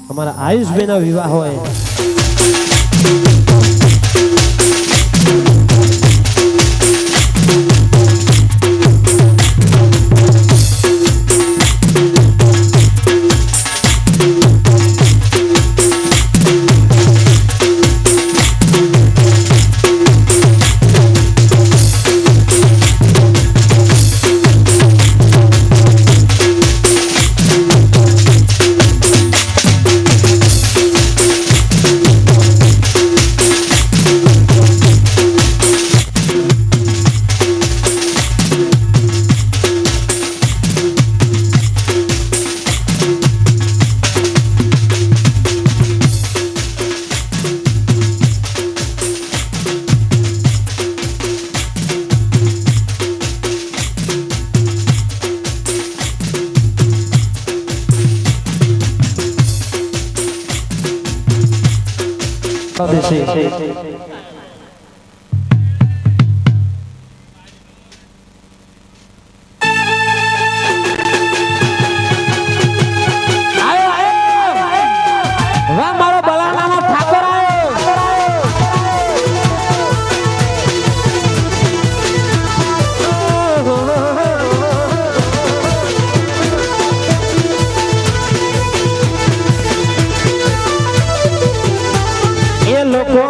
हमारा आयुष बेना विवाह होए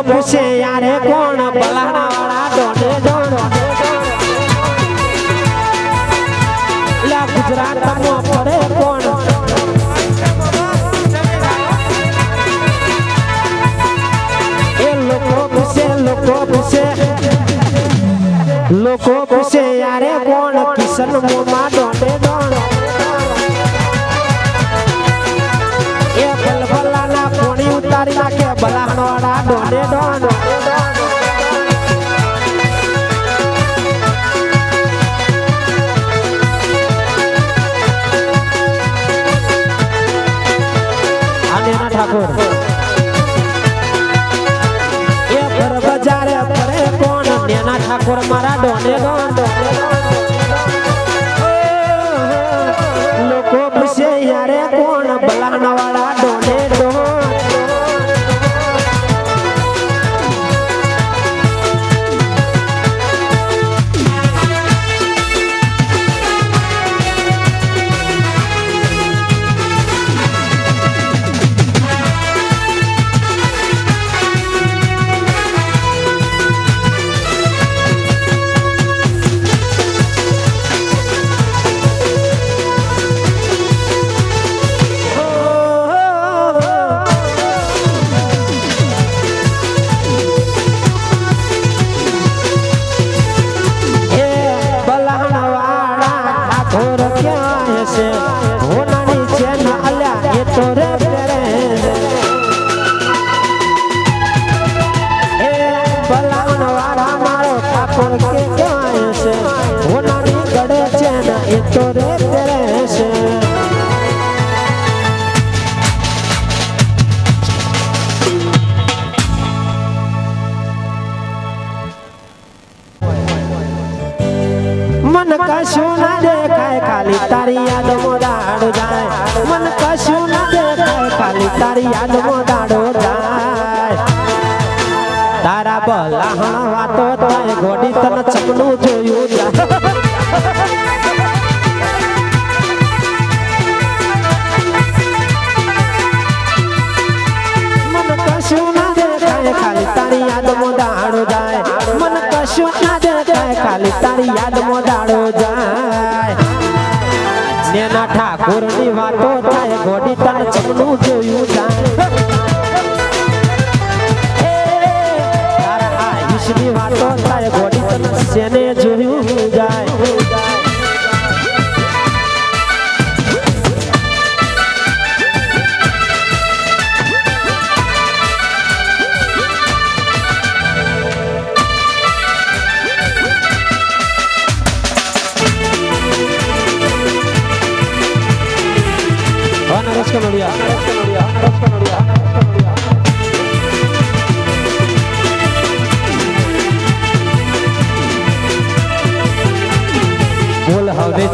पूछे यारे कौन बलाना वाला डोने डोनो ला गुजरात में पड़े कौन ये लोको पूछे यारे कौन किशन मोमा डोने डोनो ये बलबला ना कोनी उतारी ना के बलाना वाला डोने डोनो आनेना ठाकुर ये पर बाजार परे कौन नेना ठाकुर मारा डोने डोनो लोको पूछे यारे कौन बलाना वाला डोने डोनो मन कशु न देखाय खाली तारी याद मोदाड़ो जाए मन कशु न देखाय खाली तारी याद मोदाड़ो जाए तारा भला वातो थाय गोडी तन चपनु जोयु जाए मन कशु न देखाय खाली तारी याद मोदाड़ो जाए मन कशु न देखाय खाली तारी याद मोदाड़ो जाए नेना ठाकुर नी वातो थाय गोडी तन चपनु जोयु जाए तारा आयुष नी वातो थाय गोडी तन सेने जोयु जाए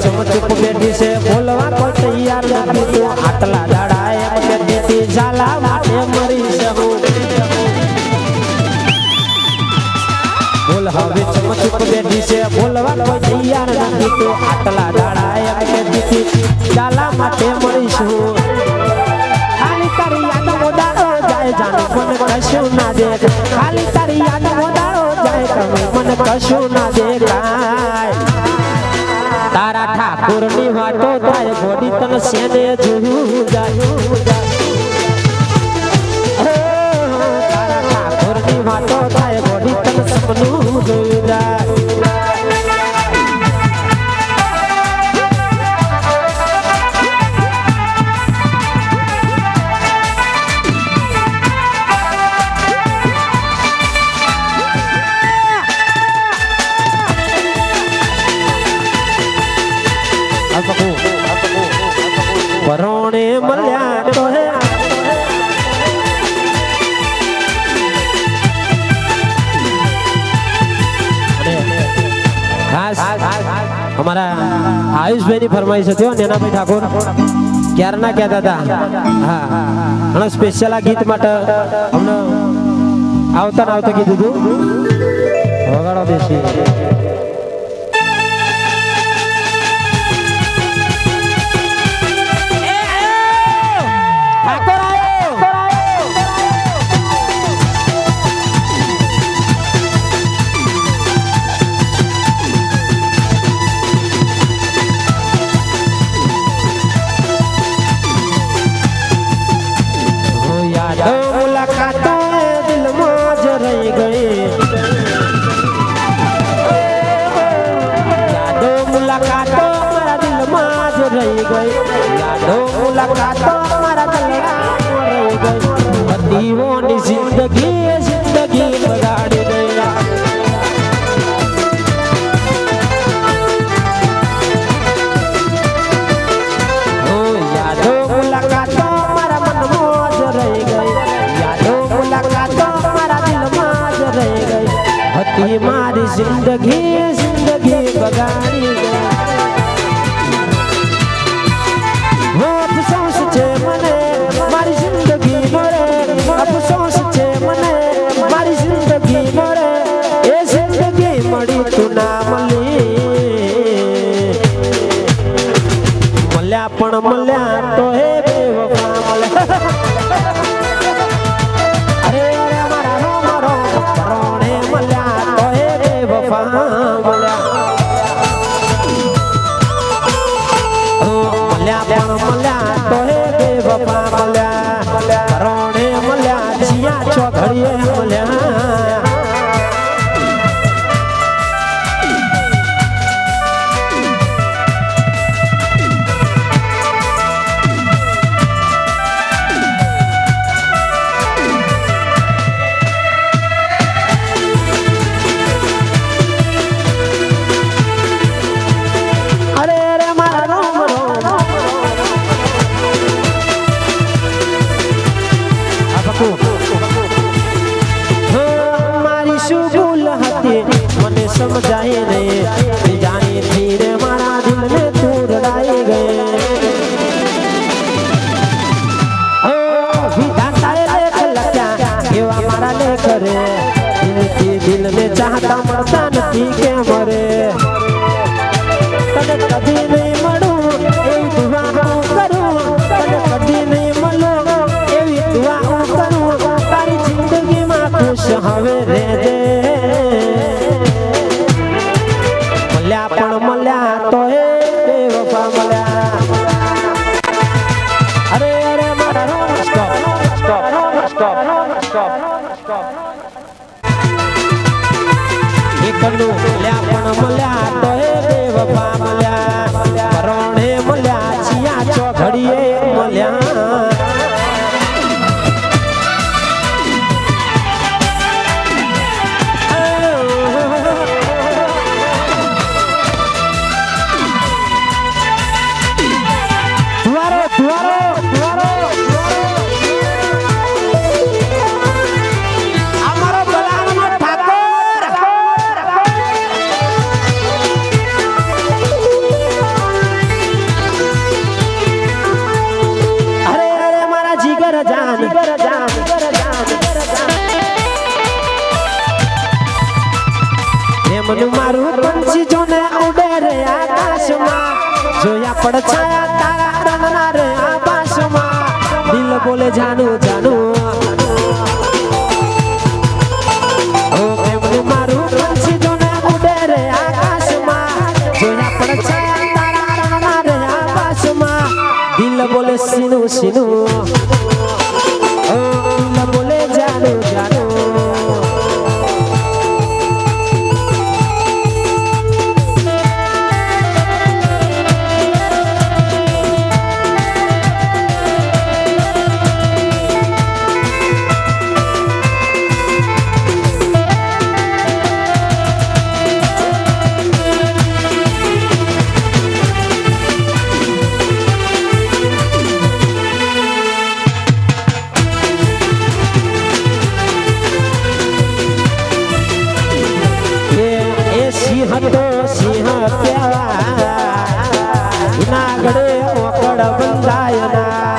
ચમચુક બેઠી છે બોલવા કોઈ તૈયાર નથી તું આટલા દાડા એમ કહેતી હતી ઝાલા માટે મરી છે હું બોલ હવે ચમચુક બેઠી છે બોલવા કોઈ તૈયાર નથી તું આટલા દાડા એમ કહેતી હતી ઝાલા માટે મરીશ હું ખાલી તારી યાદ મોદાડો જાય જાણે મને કશું ના દેખ ખાલી તારી યાદ મોદાડો જાય તમે મને કશું ના દેખાય તારા ઠાકોર ની વાતો થાય ગોડી તને સેને જોયું જાય તારા ઠાકોર ની વાતો થાય ગોડી તને સપનું જોયું જાય પરોણે મળ્યા તો હે ખાસ અમારા આયુષભાઈ ની ફરમાઈશ હતી નેનાભાઈ ઠાકોર ક્યારના કહેતા હતા હા અને સ્પેશિયલ આ ગીત માટે અમને આવતા કીધું હતું વગાડો દેશી દીવોની જિંદગી બગાડી ગયા યાદો મુલાકાતો મારા મનમાં જ રહી ગઈ યાદો મુલાકાતો મારા દિલમાં જ રહી ગઈ હતી મારી જિંદગી બગાડી ગઈ અફસોસ છે મને મારી જિંદગી મળે અફસોસ છે મને મારી જિંદગી મળે એ જિંદગી મળી તું ના મળી મળ્યા પણ મળ્યા તો હે બેવફા મળ્યા અરે અરે મારા રો મારો પરોણે મળ્યા તો હે બેવફા મળ્યા મળ્યા પણ મળ્યા તો હે બેવફા મળ્યા પરોણે મળ્યા જીયા છો ઘડીએ મળ્યા મારી શું ભૂલ હતી મને સમજાય નહીં જાણી ધીરે મારા દિલને તું રડાઈ ગઈ વિધાતાએ લેખ લખ્યા એવા મારા લેખ રે દિલથી દિલને ચાહતા મળતા નથી કે મરે તને કદી નહીં મળું એવી દુઆ હું કરું તને કદી નહીં મળું એવી દુઆ હું કરું તારી જિંદગીમાં ખુશ હવે રહેજે મળ્યા પણ મળ્યા તો હે બેવફા મળ્યા અરે અરે મારા રો સ્ટોપ એકલું મળ્યા પણ મળ્યા તો હે બેવફા મળ્યા પરોણે મળ્યા જીયા છો ઘડીએ મળ્યા પ્રેમનું મારું પંછી જોને ઉડે રે આકાશમાં જોયા પડછાયા તારા રંગના રે આકાશમાં દિલ બોલે જાનું જાનું ઓ પ્રેમનું મારું પંછી જોને ઉડે રે આકાશમાં જોયા પડછાયા તારા રંગના રે આકાશમાં દિલ બોલે સીનું સીનું ઓ દિલ બોલે જાનું જાનું હતો સિંહ પ્યારા નાગડે ઓકડ બંધાયના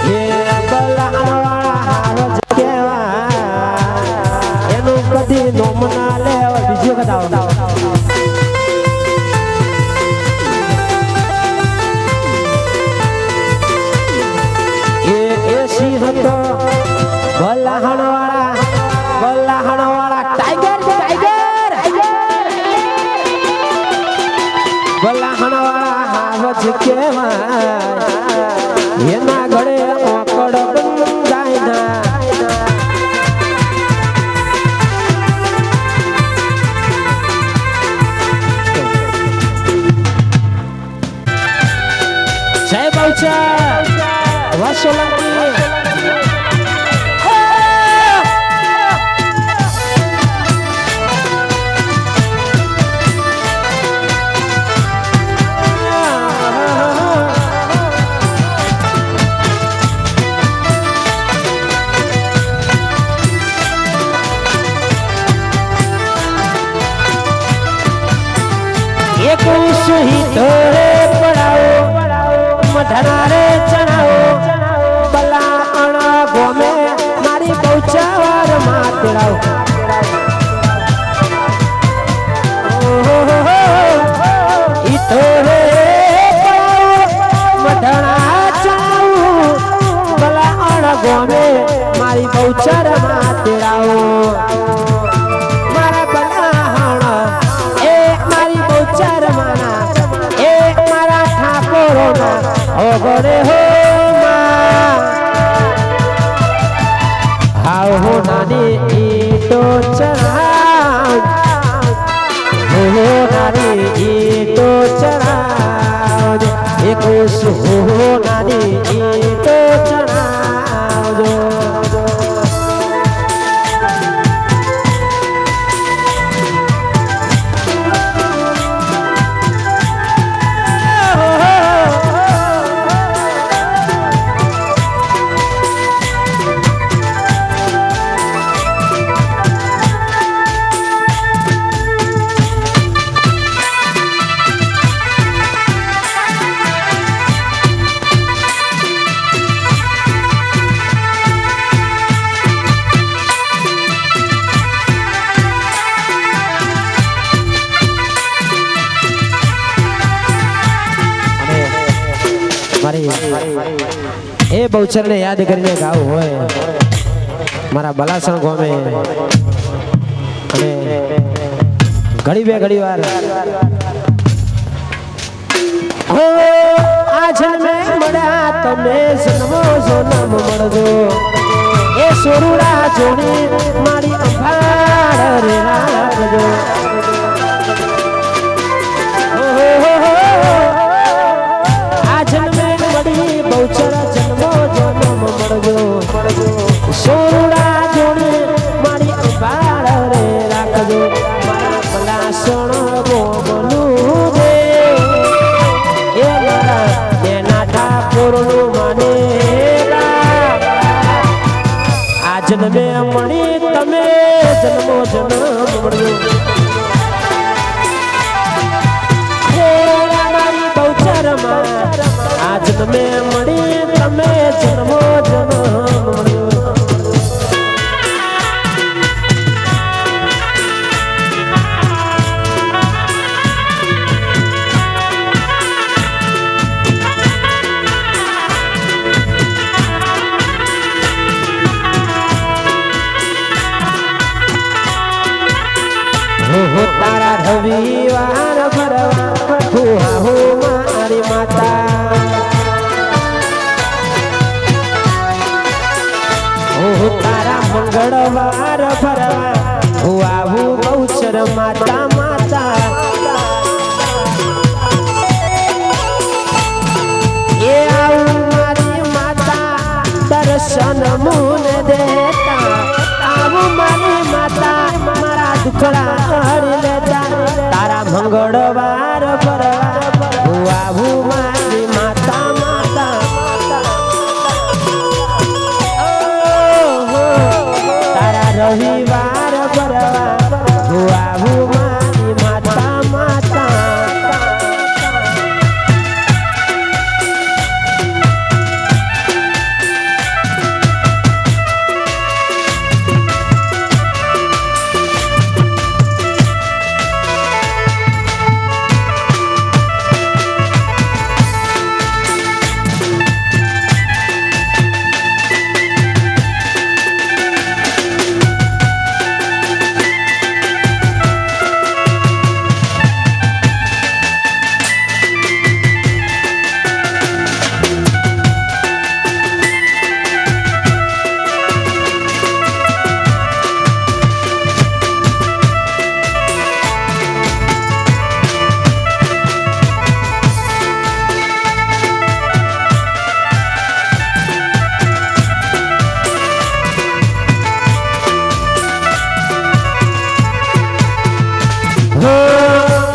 એ બલાવાળા હાવજ કેવા એનું કદી નોમ ના લેવા બીજું બતાવો એ સિંહ હતો ગલ્લાહણવાળા ટાઈગર ટાઈગર ગલ્લાહણવાળા હાવજ કેવાય એના ગળે ઓકડ બંધાયના જય બહુચર વાસોલંકી તોરે પડાવો મઢના રે ચણાવો બલા અણા ગોમે મારી બહુચર માં તેડાવો ઈ તોરે પડાવો મઢના ચણાવો બલા અણા ગોમે મારી બહુચર માં તેડાવો મારા બલાહણ એ મારી બહુચર માના ઓગરે હો હાવ હો નાની ઈટો ચણાવ હો નાની ઈટો ચણાવ એક હો નાની ઈટો ચણાવજો એ બહુચર ને યાદ કરીને ગાવું હોય મારા બલાસણ ગોમે અને ઘડી વાર હો આ જન્મે મળ્યા તમે જન્મો જન્મ મળજો એ સોરુડા જોડી મારી અંભાળ રે રાખજો આ જન્મે મળી બહુચર જન્મો જન્મ મળજો સોરુડા જોડી મારી અંભાળ રે રાખજો મારા બલાસણ ગોમનું દે એ મારા એના ઠાકોરનું માને આ જન્મે મળી તમે જન્મો જન્મ મળજો મારી બહુચરમાં આ જન્મે મળી તમે જન્મો જન્મ મળજો રવિવાર ભરવા હું આવું મારી માતા હું તારા મંગળવાર ભરવા હું આવું બહુચર માતા માતા એ આવું મારી માતા દર્શન મુન દેતા આવું મારી માતા મારા દુખડા હરી લેતા તારા મંગળવાર ભરવા હું આવું મારી માતા માતા તારા રવિવાર ભરવા હું આવું મારી માતા માતા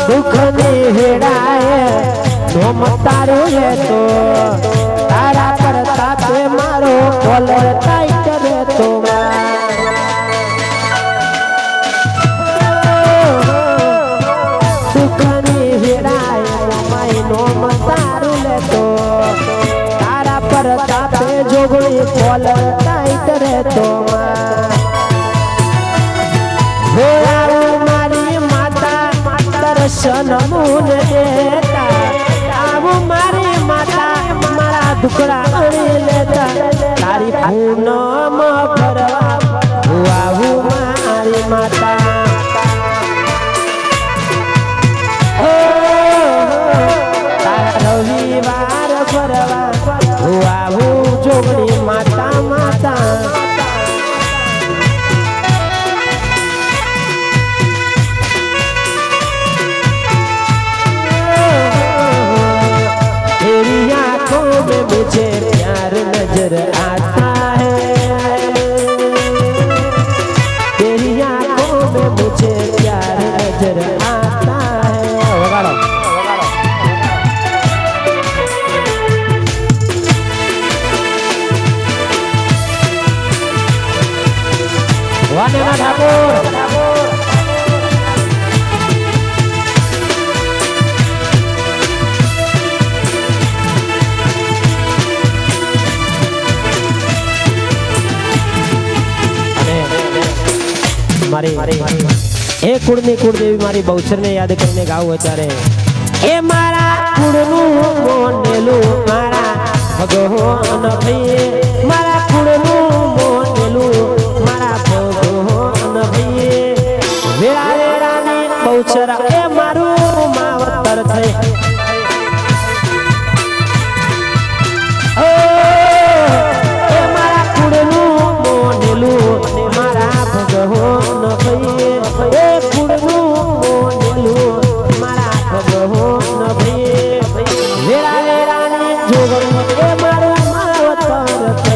દુઃખની હેડાએ ધોમ તારું લેતો તારા પર તાપે મારો કોલર ટાઈટ રહેતો દુઃખની હેડાએ માય નોમ તારું લેતો તારા પર તાપે જોગણી કોલર ટાઈટ રહેતો દર્શન મુન દેતા આવું મારી માતા મારા દુખડા અણી લેતા તારી પૂનમ ભરવા હું આવું મારી માતા તારા રવિવાર ભરવા હું આવું જોગણી માતા માતા मुझे प्यार नजर आता है तेरी आंखों में मुझे प्यार नजर आता है वगाड़ो वानेमा ठाकुर મારી એ કુળની કુળદેવી મારી બહુચરને યાદ કરીને ગાવું અત્યારે એ મારા કુળનું મોનેલું મારા ભગવાન ભાઈએ મારા કુળનું મોનેલું મારા ભગવાન ભાઈએ વેળા વેળાની બહુચરા એ મારું માવતર થઈ એ મારા કુળનું મોનેલું મારા ભગવાન એ કુળનું મોનેલું મારા ભગવાન વેળા વેળાની જોગણી એ મારું માવતર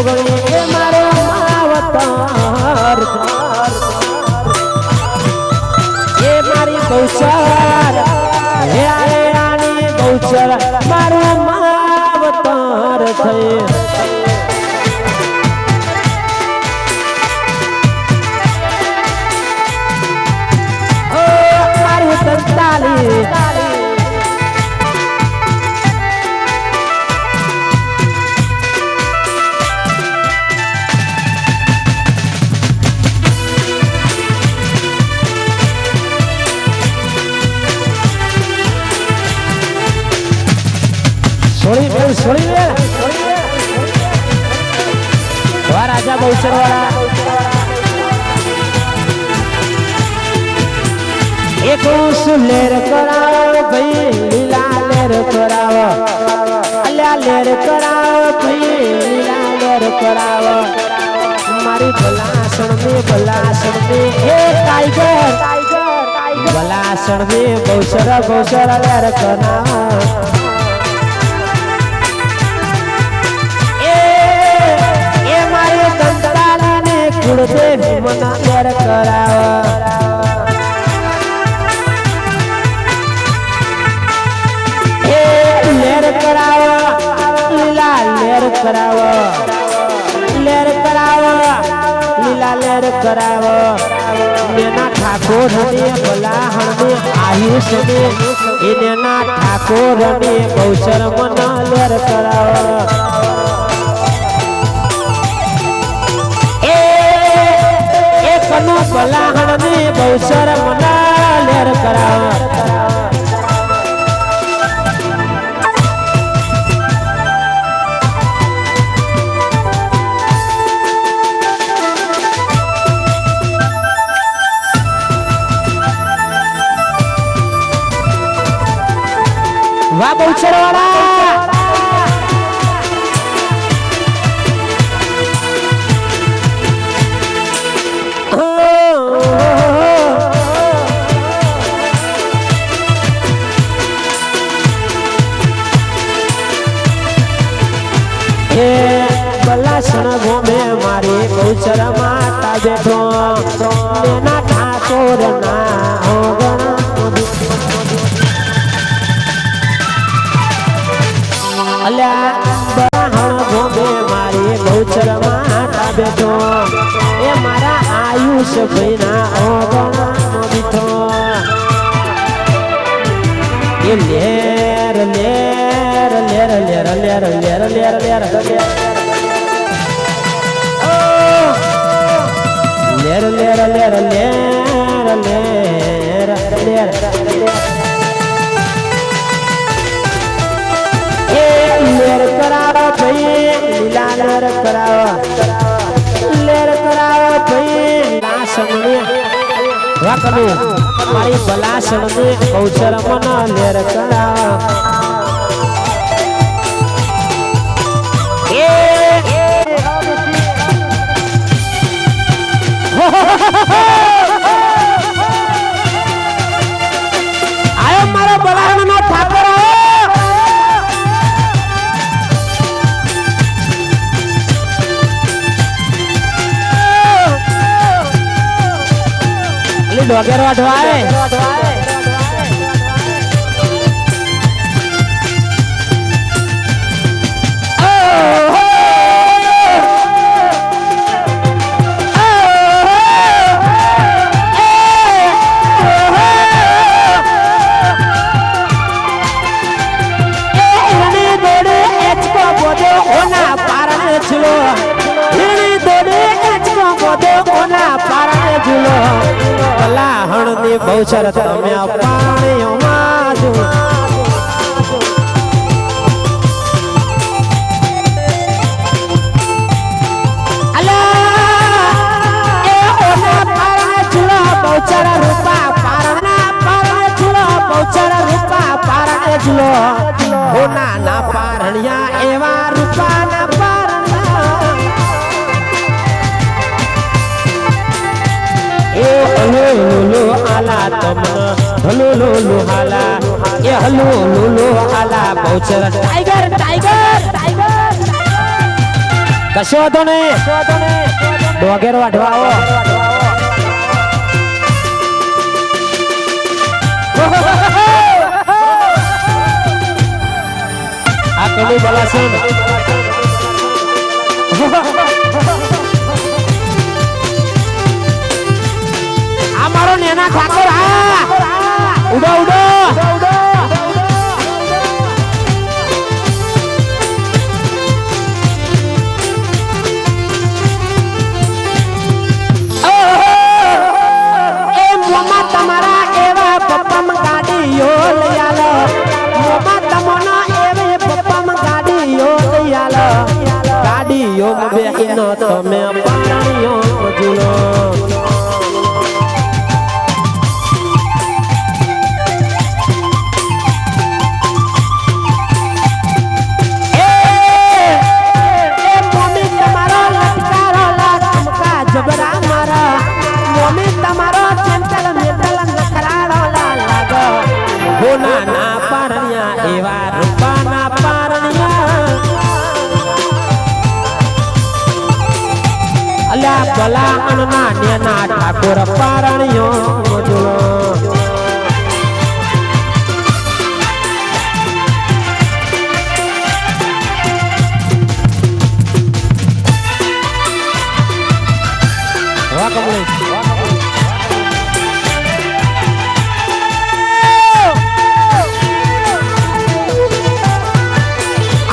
જોગણી એ મારો માવતર એ મારી ગૌચર હે આની ગૌચર મારું માવતર થઈ છોડી દે વા રાજા ગૌચર વાળા એક લેર કરાવ ભાઈ લીલા લેર કરાવ અલ્યા લેર કરાવ ભાઈ લીલા લેર કરાવ મારી બલાસણ में એ ટાઈગર બલાસણ में ગૌચર લેર કરાવ कुलदेवी मना लेर कराव ए लेर कराव लीला लेर कराव लेर कराव लीला लेर कराव नेना ठाकुर ने बलाहण ने आयुष ने इनेना ठाकुर ने गौचर मना लेर कराव कनो बलाहण ने गौचर मना लेर कराव वाह गौचर वाला बलासण घूमे मारी गौचर माता बैठो नेना ठाकुर ना अल्या बलाहण घूमे मारी गौचर माता बैठो ए मारा आयुष भैना ओगणा बैठो ए लेर लेर लेर लेर लेर लेर लेर लेर लेर लेर लेर लेर लेर ए लेर कराव भाई लीला लेर कराव भाई लासण में वकने मारी बलासण में गौचर मना लेर कराव आयो मारा बलाहण नो ठाकुर डोगर वाढवाय बलाहण ने गौचर तमे पाणी माजू अला ए ओना पारणे झूलो गौचर रूपा पारणे झूलो गौचर रूपा पारणे झूलो ओना ना पारणिया एवा रूपा ना हलो आला तमना हलो हाला ये हलो आला गौचर टाइगर टाइगर टाइगर કશો હતો નહીં ડોગેર વાઢવા આવો આ કલી બલાસન આ મારો નેના ઠાકોર ઉડો ઉડો બેહીનો તમે પાણીઓ જુલો એ મોમી તમારો લટકારો લાટમકા જબરા મારા મોમી તમારો ચંચલ મેટલ નકરાડો લાગ હોના ના પારણિયા એવા રૂપાના પારણિયા અલ્યા ભલા અણના નેના ઠાકોર પારણિયો મજૂરો વાહ કમલેશ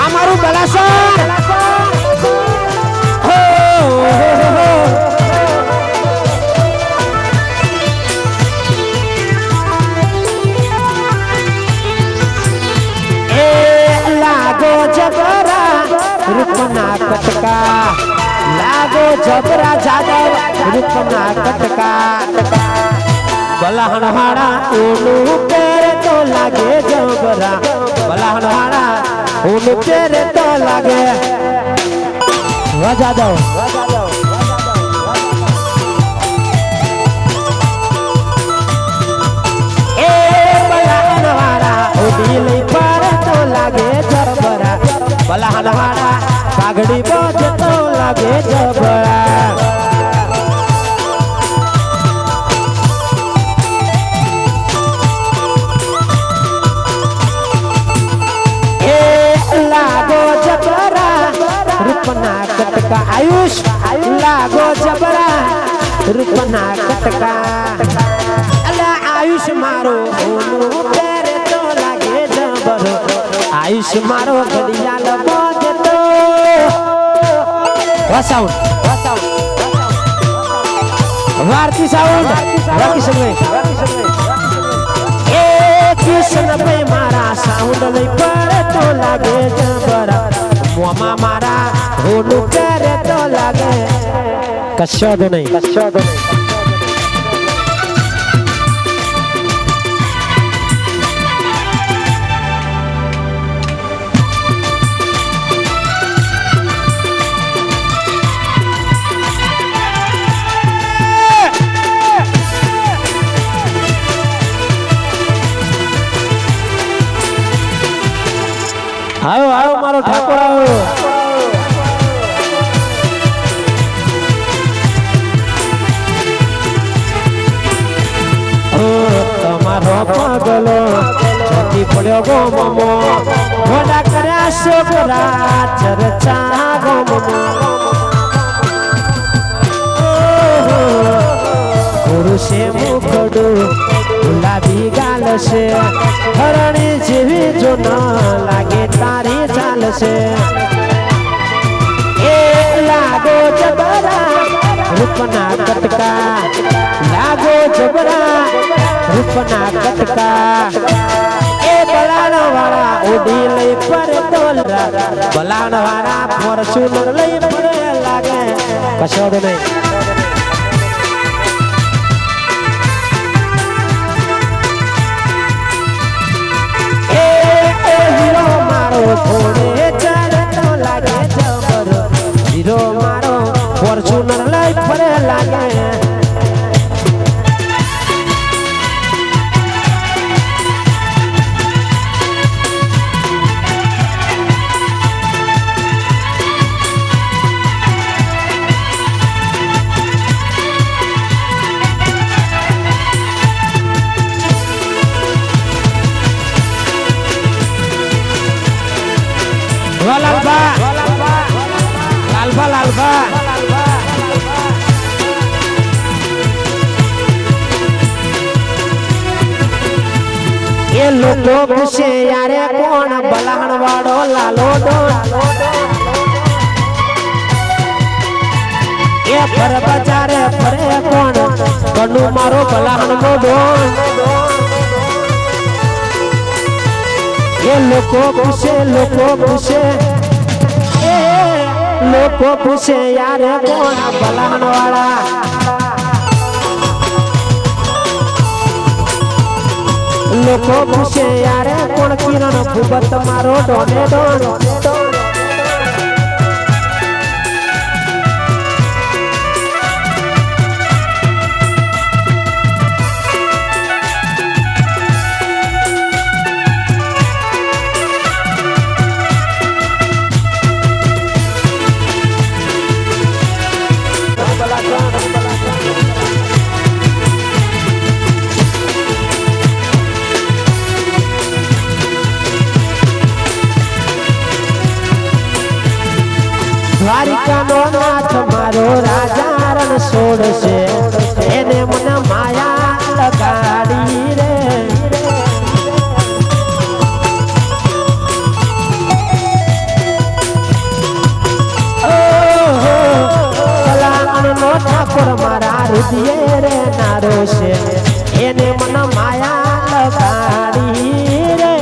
અમારું બલાસર રૂપના કટકા લાગો જબરા જાદવ રૂપના કટકા બલહણ હાડા ઓનું પેરે તો લાગે જબરા બલહણ હાડા ઓનું પેરે તો લાગે જાદવ એ બલહણ હાડા ઓડી લઈ પર તો લાગે જબરા બલહણ હાડા કાગડી બોજતો લાગે જબરા એ લાગો જબરા રૂપના કટકા આયુષ લાગો જબરા રૂપના કટકા અલા આયુષ મારો ઓનું પેરે તો લાગે જબરો આયુષ મારો ઘડિયાળ બોજતો સાઉન્ડ વારતી સાઉન્ડ વાકી સમય એ કિશન ભાઈ મારા સાઉન્ડ લઈ પડે તો લાગે જબરા મોમાં મારા હોનું કરે તો લાગે કશો તો નહીં આવો આવો મારો ઠાકોર આવો તમારો પગલો છતી પડ્યો ગો મમો મોડા કર્યા છોકરા ચર્ચા ગો મમો પુરુષે મુખડું ગુલાબી ગાલ છે હરણી જેવી જો ન લાગે તારી ચાલશે એ લાગો જબરા રૂપના કટકા લાગો જબરા રૂપના કટકા એ બલાણ વાળા ઉડી લઈ પર તોલરા બલાણ વાળા ફોર્ચ્યુનર લઈ પડે લાગે કશો નહીં ઘોડે ચડતો લાગે જબરો હીરો મારો ફોર્ચ્યુનર લઈ ફરે લાગે લોકો પૂછે યારે કોણ બલાહણ વાળો લાલો ડોન એ ફર બજારે ફરે કોણ કનુ મારો બલાહણ નો ડોન એ લોકો પૂછે એ લોકો પૂછે યારે કોણ બલાહણ વાળા લોકો પૂછે યારે કોણ કિરણ ભૂપત મારો ડોને ડોન દ્વારિકા નો નાથ મારો રાજા રણ છોડશે એને મને માયા લગાડી રે કલાણ નો ઠાકોર મારા હૃદય રે નારો છે એને મને માયા લગાડી રે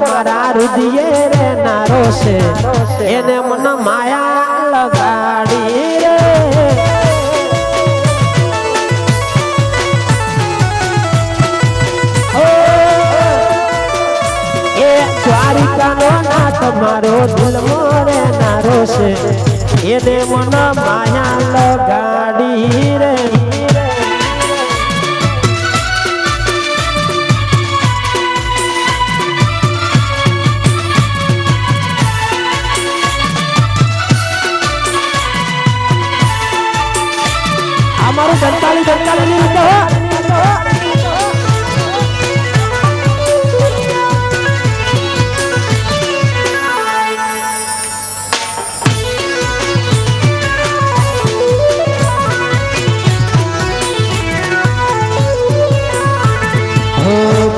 મારા હૃદય રે નારો છે એને મન માયા લગાડી રે એ દ્વારિકા નો નાથ મારો દિલ મોરે નારો છે એને મન માયા લગાડી રે हमारे दंताली नहीं तो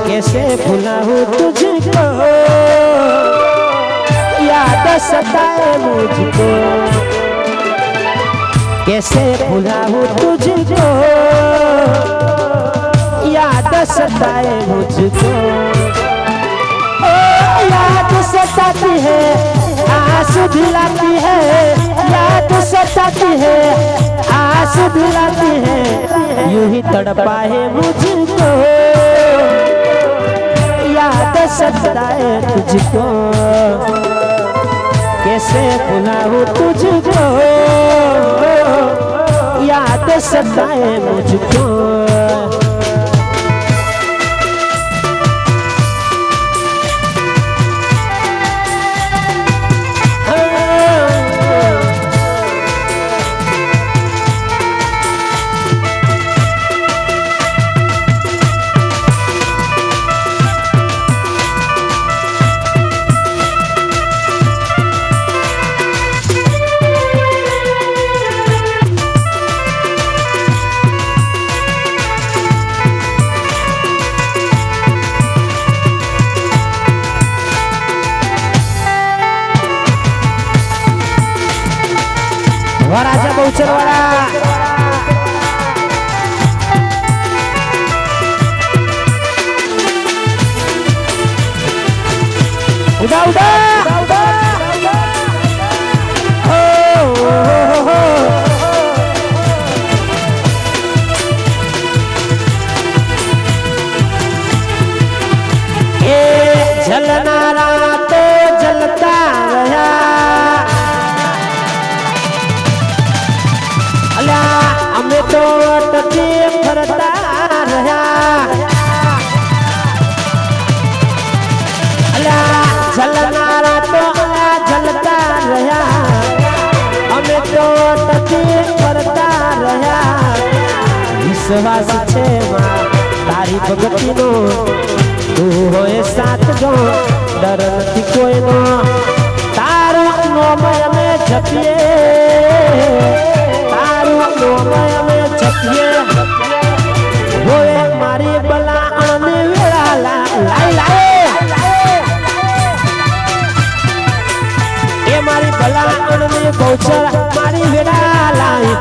कैसे भुलाऊं तुझको याद सताए मुझको कैसे भुलाऊं तुझको याद सताए मुझको ओ याद सताती है आंसू दिलाती है याद सताती है आंसू दिलाती है यूं ही तड़पाए मुझको याद सताए तुझको कैसे भुलाऊं तुझको याद सताए मुझको राजा बहुचर वाला उड़ा उड़ा जलनारा तो जलता रहा हमें तो टके फरता रहा जलनारा तो जलता रहा विश्वास छे मां तारी भगती नो तू होए साथ जो डर नहीं कोई नो तारू नोमय में जपिए तारू नोमय में जपिए होए मारी बला अणने वेला लाई लाई ए मारी बला अणने गौचर मारी वेला लाई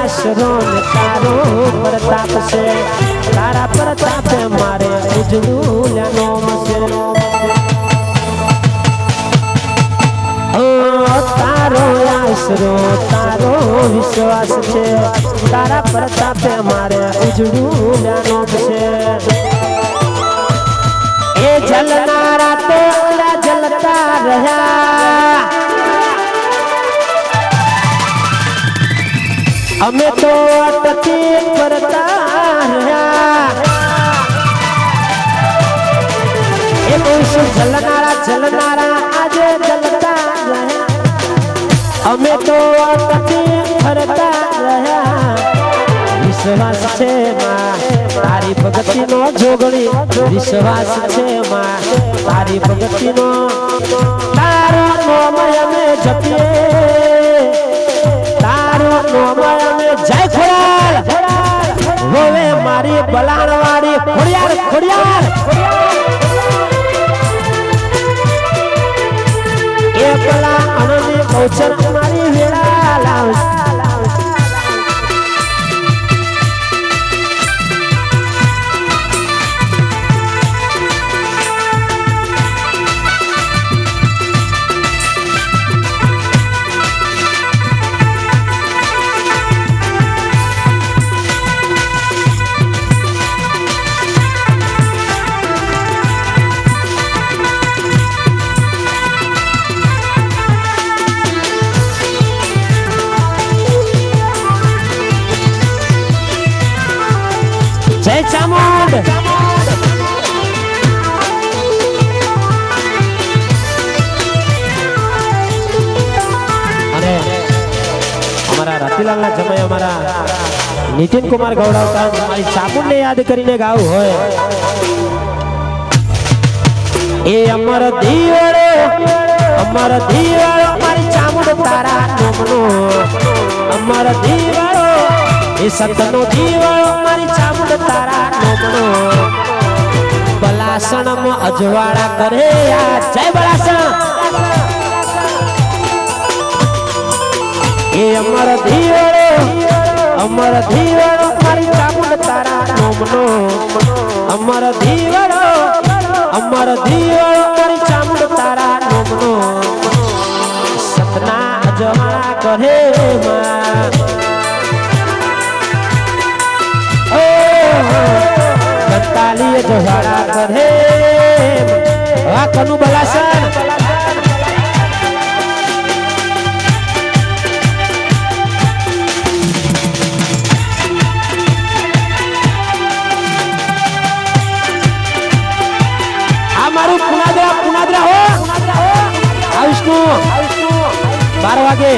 तारो प्रताप से तारा प्रताप मारे उजलू नोम से तारो आसरो तारो विश्वास छे तारा प्रताप मारे उजलू नोम से ए जलनारा तो जलता रहा हमें तो अटकी करता जलनारा आज जलता रहा हमें तो अटकी करता रहा विश्वास छे मां तारी भगती नो जोगणी विश्वास छे मां तारी भगती नो तारो नोमय में जपिए तारो नोमय में जय खोड़ाल होवे मारी बलाणवाड़ी खोड़ियार खोड़ियार ए बला अनने गौचर मारी वेला लाव जय चामुंड अरे हमारा रतिलाल ना जमाई हमारा नितिन कुमार गौड़ावता हमारी चामुंड ने याद करीने गाव होय ए अमर दीवारो हमारी चामुंड तारा नोमनो अमर दीवारो ए सतनो दीवारो हमारी चामुंड तारा नोमनो बलासण में अजवाड़ा करे या जय बलासण ए अमर दीवारो हमारी चामुंड तारा नोमनो अमर दीवारो हमारी चामुंड तारा नोमनो सतना अजवाड़ा करे मां ताली जोहाड़ा करे वा कनु बलासन हमारू पुनाद्रा हो आ विष्णु 12 वागे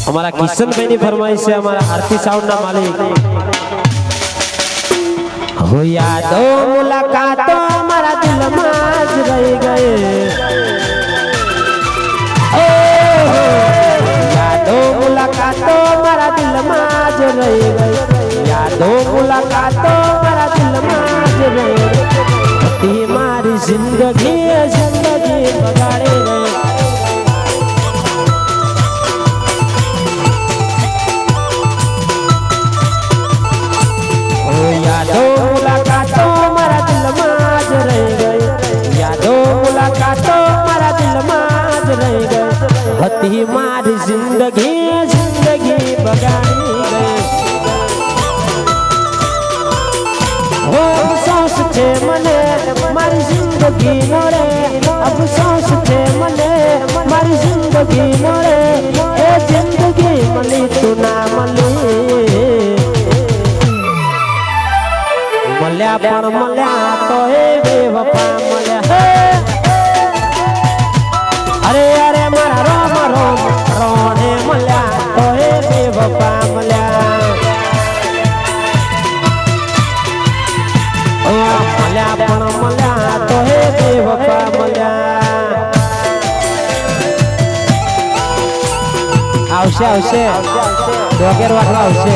हमारा किशन भाई ने फरमाइश है हमारा आरती साउंड ना मालिक हो यादो मुलाकातों हमारा दिल माज रह गए यादो मुलाकातों हमारा दिल माज रह गए यादो मुलाकातों हमारा दिल माज હતી મારી જિંદગી જિંદગી બગાડી ગઈ યાદો મુલાકાતો મારા દિલમાં જ રહી ગઈ યાદો મુલાકાતો મારા દિલમાં જ રહી ગઈ હતી મારી જિંદગી જિંદગી બગાડી ગઈ અફસોસ છે મને મારી જિંદગી નો રે અફસોસ છે મને મારી જિંદગી નો રે એ જિંદગી મળી તું ના મળી મળ્યા પણ મળ્યા તો એ બેવફા મળ્યા અરે અરે મારા રોમ રોમ રોણે મળ્યા તો એ બેવફા મળ્યા મળ્યા પણ મળ્યા તો એ બેવફા મળ્યા આવશે આવશે ડોગેર વાળવા આવશે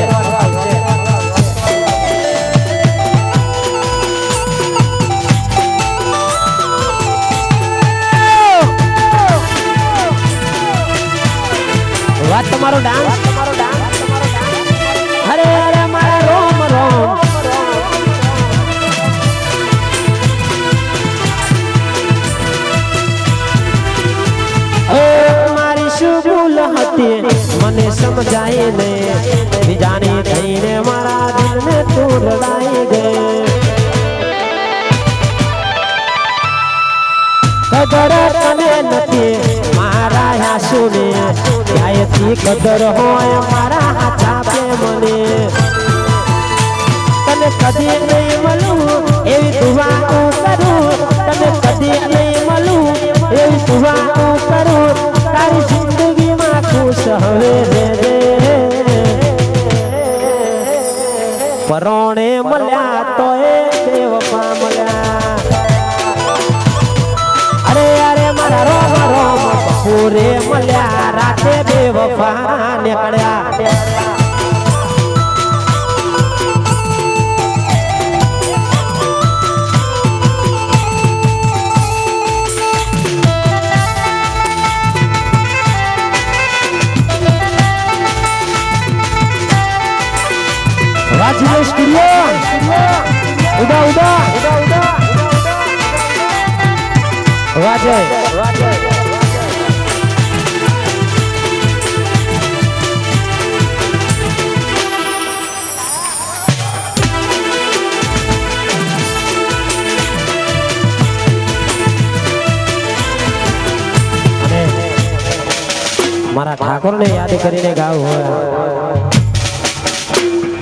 વાત તમારો ડાન્સ અરે અરે મારા રોમ રોમ મારી શું ભૂલ હતી મને સમજાય ને બીજાની થઈને મારા દિલને તું રડાઈ ગઈ કદર તને નથી મારા આંસુને ક્યાંયથી કદર હોય મારા હાથા પ્રેમને તને કદી નહીં મળું એવી દુઆ કરું તને કદી નહીં મળું એવી દુઆ કરું તારી જિંદગીમાં ખુશ હવે રે પરોણે મળ્યા તો એ બેવફા મળ્યા અરે અરે મારા રોમ રોમ બપોરે મળ્યા રાતે બેવફા નીકળ્યા Rajil Studio udah Rajil મારા ઠાકોરને યાદ કરીને ગાવું હોય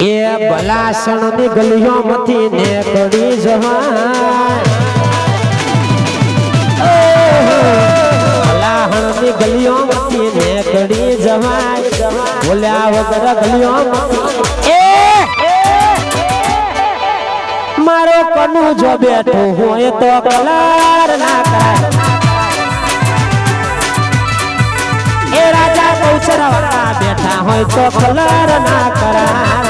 એ બલાસણની ગલીઓમાંથી નીકળી જવાય બલાસણની ગલીઓમાંથી નીકળી જવાય બોલ્યા વગર ગલીઓમાં મારો કનું જો બેઠું હોય તો કલર ના કરાય એ રાજા કૌશરવા બેઠા હોય તો કલર ના કરાય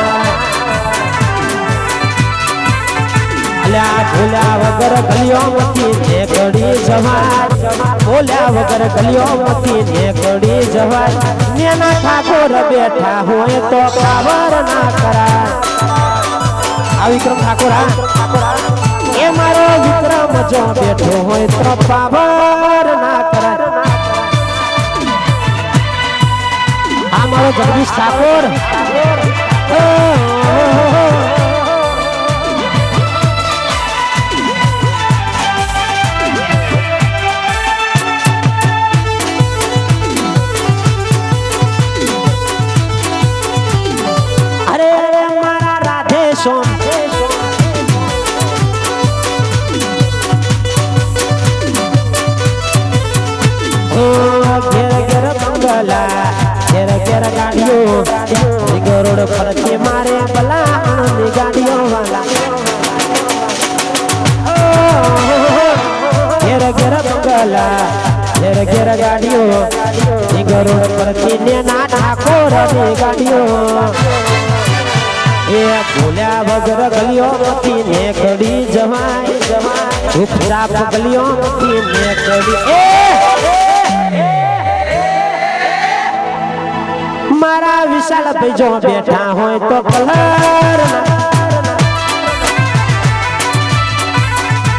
બોલ્યા વગર ગલીઓમાંથી નીકળી જવાય બોલ્યા વગર ગલીઓમાંથી નીકળી જવાય નેના ઠાકોર બેઠા હોય તો પાવર ના કરાય આ વિક્રમ ઠાકોર એ મારો વિક્રમ જો બેઠો હોય તો પાવર ના કરાય આ મારો જગદીશ ઠાકોર સોમ ઘેર ઘેર બંગલા ઘેર ઘેર ગાડીઓ ગરોડ ફરતી મારે બલાની ગાડીઓ વાલા ઘેર ઘેર બંગલા ઘેર ઘેર ગાડીઓ ગરોડ ફરતી ને ના ઠાકોરની ગાડીઓ એ બોલ્યા વગર ગલીઓમાંથી નેકડી જવાય ઉપરા પગલીઓમાંથી નેકડી મારા વિશાલ ભાઈ જો બેઠા હોય તો કલર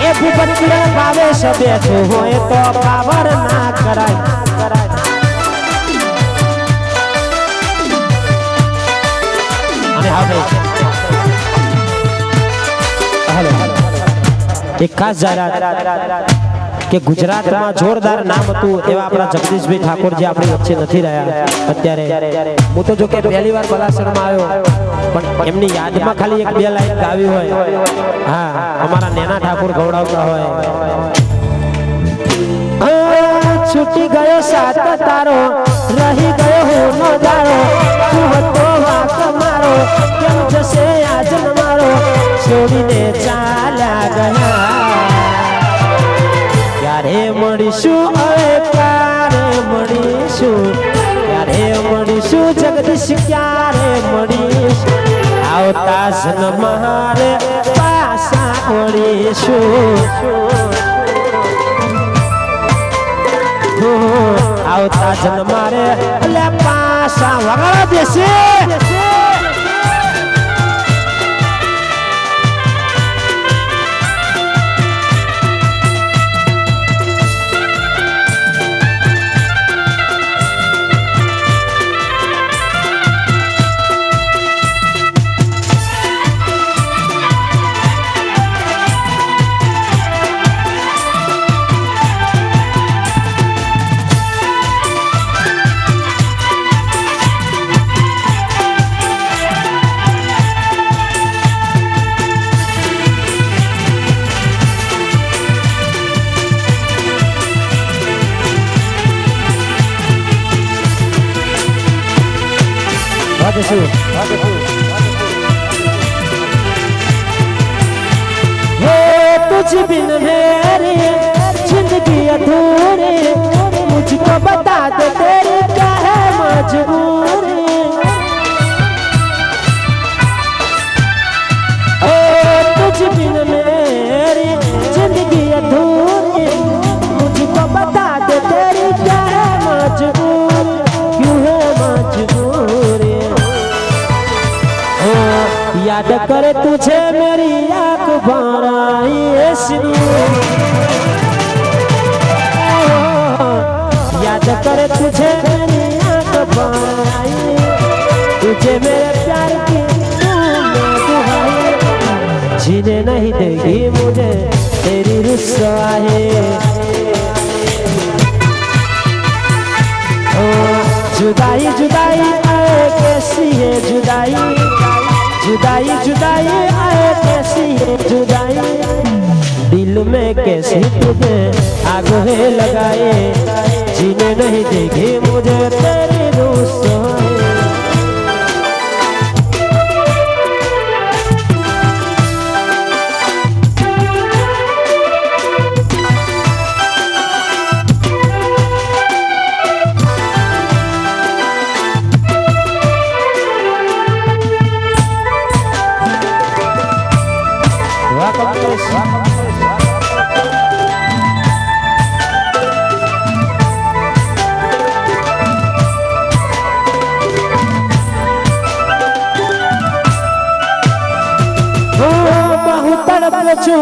એ ભૂપત ભાવે છે બેઠું હોય તો પાવર ના કરાય અને હવે એક ખાસ જાહેરાત કે ગુજરાતમાં જોરદાર નામ હતું એવા આપણા જગદીશભાઈ ઠાકોર જે આપણી વચ્ચે નથી રહ્યા અત્યારે હું તો જો કે પહેલી વાર બલાસરમાં આવ્યો પણ એમની યાદમાં ખાલી એક બે લાઈન ગાવી હોય હા અમારા નેના ઠાકોર ગવડાવતા હોય છૂટી ગયો સાથ તારો રહી ગયો હું નો દારો તું હતો વાક મારો કેમ જશે આજ મારો છોડીને ચાલ્યા ગયા ક્યારે મળીશું હવે ક્યારે મળીશું જગદીશ ક્યારે મળીશું આવતા જન્મ હારે પાછા મળીશું આવતા જન્મ મારે એટલે પાછા વગાડા દેશે तुझ बिन मेरी जिंदगी अधूरी मुझको बता दे तेरी क्या है मजबूरी तुझ बिन मेरी जिंदगी अधूरी मुझको बता दे तेरी क्या है मजबूरी क्यों है मजबूरी याद करे तुझे मेरी आँख भराई याद करे तुझे मेरी आँख भराई तुझे मेरे प्यार की दुहाई जीने नहीं देगी मुझे तेरी रुसवाई जुदाई जुदाई आए कैसी है जुदाई जुदाई जुदाई आए कैसी है जुदाई दिल में कैसी तुझे आग है लगाए जीने नहीं देगी मुझे तेरी रुसवाई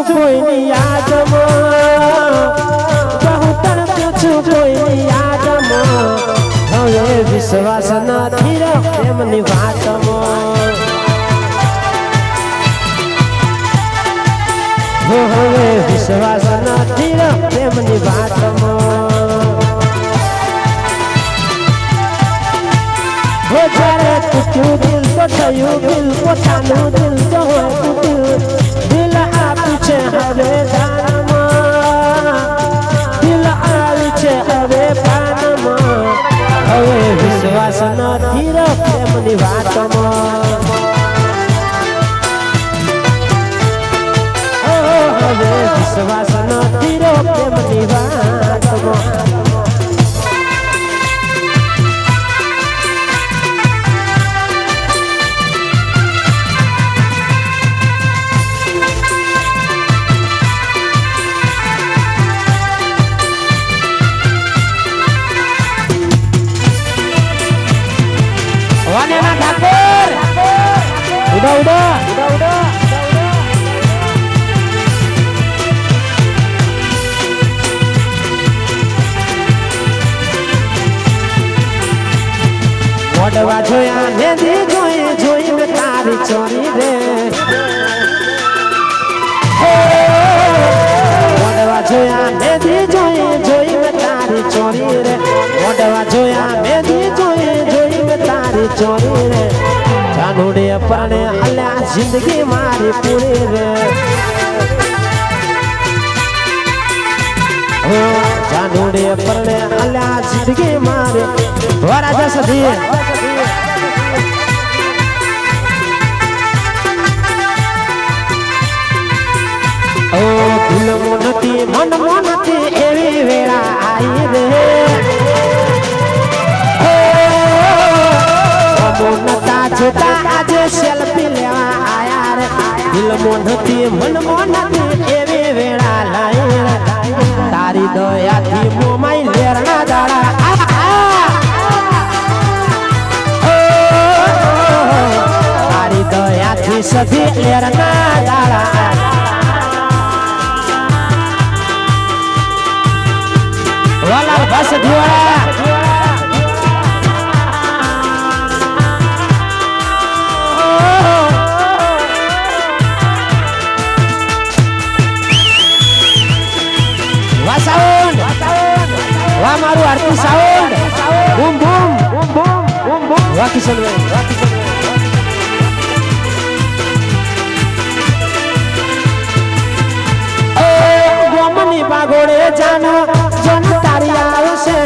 कोई याद कोई याद હવે વિશ્વાસ નથી એમની વાતમાં હવે વિશ્વાસ નથી એમની વાતમાં જ્યારે તૂટ્યું દિલ તો થયું દિલ પોતાનું દિલ તો હોય તૂટ્યું દિલ આપ્યું છે હવે દાનમાં દિલ આવ્યું છે હવે પાનમાં હવે વિશ્વાસ નથી એમની વાતમાં હવે વિશ્વાસ નથી એમની વાતમાં ઉડા ઉડા મોડવા જોયા ને જોઈ મેં તારી ચોરી રે મોડવા જોયા ને જોઈ મેં તારી ચોરી રે મોડવા જોયા ને જોઈ મેં તારી ચોરી રે જાનુડે પરણે અલ્યા જિંદગી મારી પૂરી રે જાનુડે પરણે અલ્યા જિંદગી મારી વરાજા સધી દિલમો નથી મનમો નથી એવી વેળા આવી રે નતા જોતા આજે સેલ્ફી લેવા આયા રે દિલમો નથી મનમો નથી એવી વેળા લાઈ રે તારી દયાથી મોમાઈ લેરના દાડા તારી દયાથી સધી લેરના દાડા વાલા બસ દિવાળા વા સાઉન્ડ વા મારું આરતી સાઉન્ડ બૂમ બૂમ બૂમ બૂમ બૂમ બૂમ વા કિશનભાઈ ગોમની બાગોડે જાનો જન તારી આવશે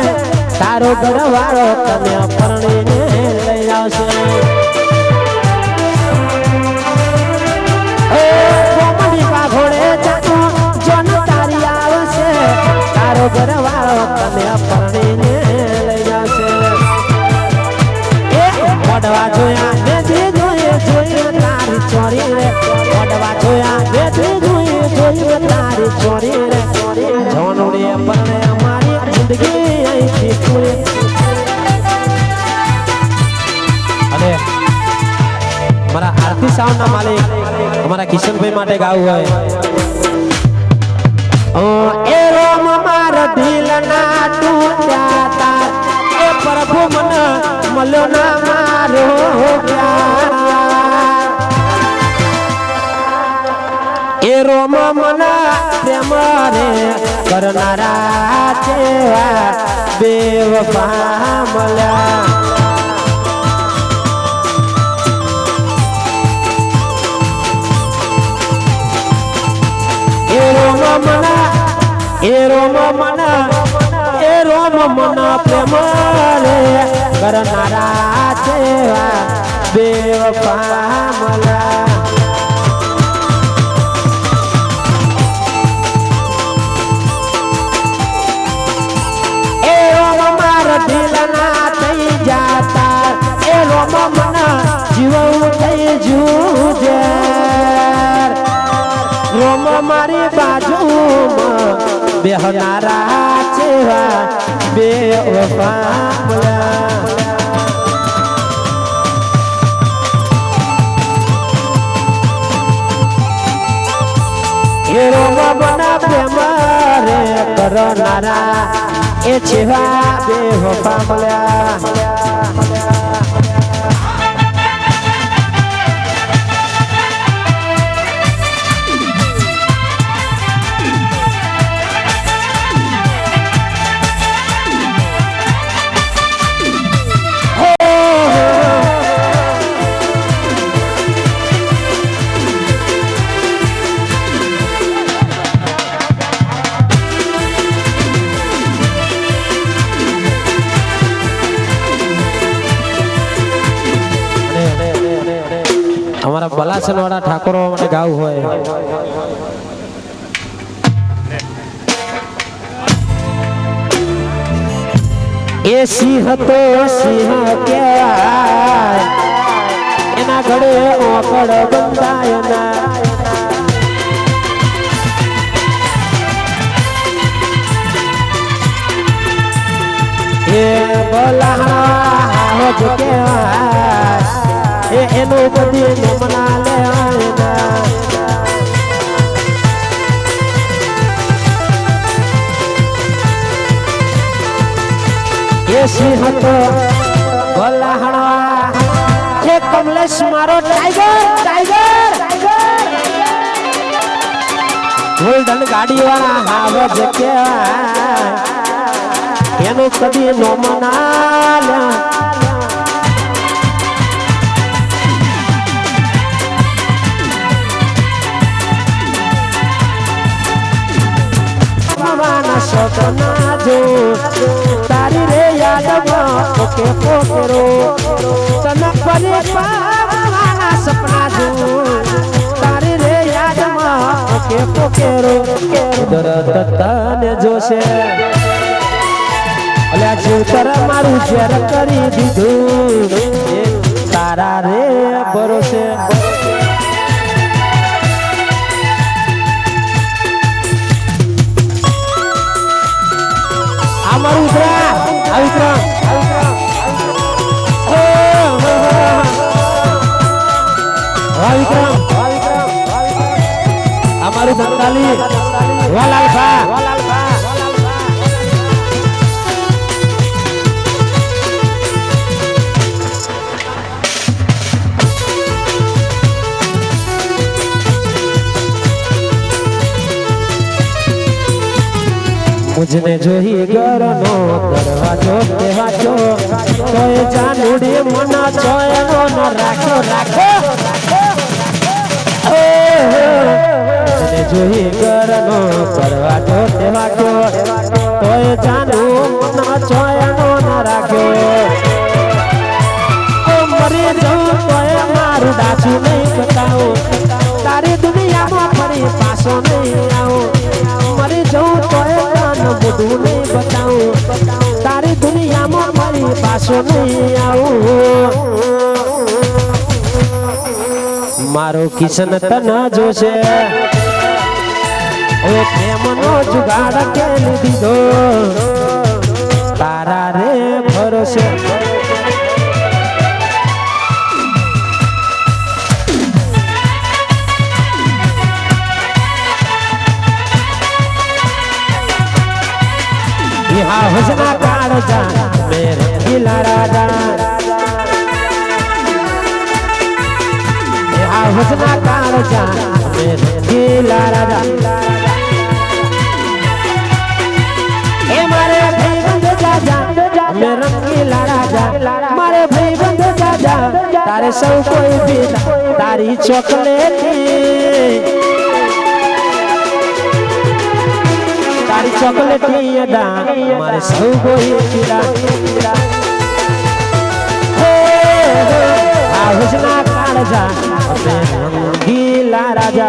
તારો ઘરવાળો તને પરણીને લઈ આવશે ગોમની બાગોડે જાનો જન તારી આવશે તારો ઘરવાળો તને પરણીને લઈ આવશે મોડવા જોયા ને જોઈ તારી ચોરી રે મોડવા જોયા ને જોઈ તારી ચોરી રે જોનુડે પરણે અમારી જિંદગી અહીંથી પૂરી અને મારા આરતી સાઉન્ડ ના માલિક અમારા કિશનભાઈ માટે ગાવું હોય એ રોમ મારા દિલ ના તૂટ્યા તાર એ પ્રભુ મન મળ્યો ના મારો પ્યાર એ રોમ મના પ્રેમ રે કરનારા જેવા બેવફા મળ્યા એ રોમ મના પ્રેમ રે કરનારા જેવા બેવફા મળ્યા દિલના થઈ જાતા એ રોમ મના જીવ થઈ જુજે રોમ મારી બાજુમાં બેહનારા જેવા બેવફા મળ્યા એ રોમ મના પ્રેમ રે કરનારા એ જેવા બેવફા મળ્યા અમારા બલાસન વાળા ઠાકોરો માટે ગાવું હોય એ સિંહ તો સિંહ કહેવાય એના ગળે ઓકળ બંધાય ના એ બલાહ જ કહેવાય એનું બધી નમના લે એ સિંહ હતો ભલાહણવા એ કમલેશ મારો ટાઈગર ગોલ્ડન ગાડી વાળા હાવજ કહેવાય એનું કદી નોમના લ્યા સપના જો તારી રે યાદમાં પોકે પોકેરો તને પરી પાવાના સપના જો તારી રે યાદમાં પોકે પોકેરો દરદ તને જોશે અલ્યા જીવતર મારું ઝેર કરી દીધું તારા રે ભરોસે અમારું વિક્રમ અમારું ધનતાલી વાલાલ ભા मुझने जो ही गरनो दरवाजो के वाचो तोय जानूडी मना चोयनो न राखो मुझने जो ही गरनो दरवाजो के वाचो तोय जानू मना चोयनो न राखो ओ मरी जाऊं तोय मारू डाचू नहीं बताओ तारी दुनिया में फरी पासो नहीं आओ मरी जाऊं तोय બધું નહીં બતાવું તારી દુનિયામાં મારી પાછો નહીં આવું મારો કિશન તન જોશે એ પ્રેમનો જુગાડ કેલી દીધો તારા રે ભરોસે यहाँ हुस्ना काढ़जा मेरे गीला राजा यहाँ हुस्ना काढ़जा मेरे गीला राजा ए मारे भाई बंद जाजा मेरे रंगीला राजा मारे भाई बंद जाजा तारे सब कोई भी तारी चॉकलेट तारी चॉकलेट यदा मारे सब कोई पीड़ा आ हुस्ना काढ़जा गीला राजा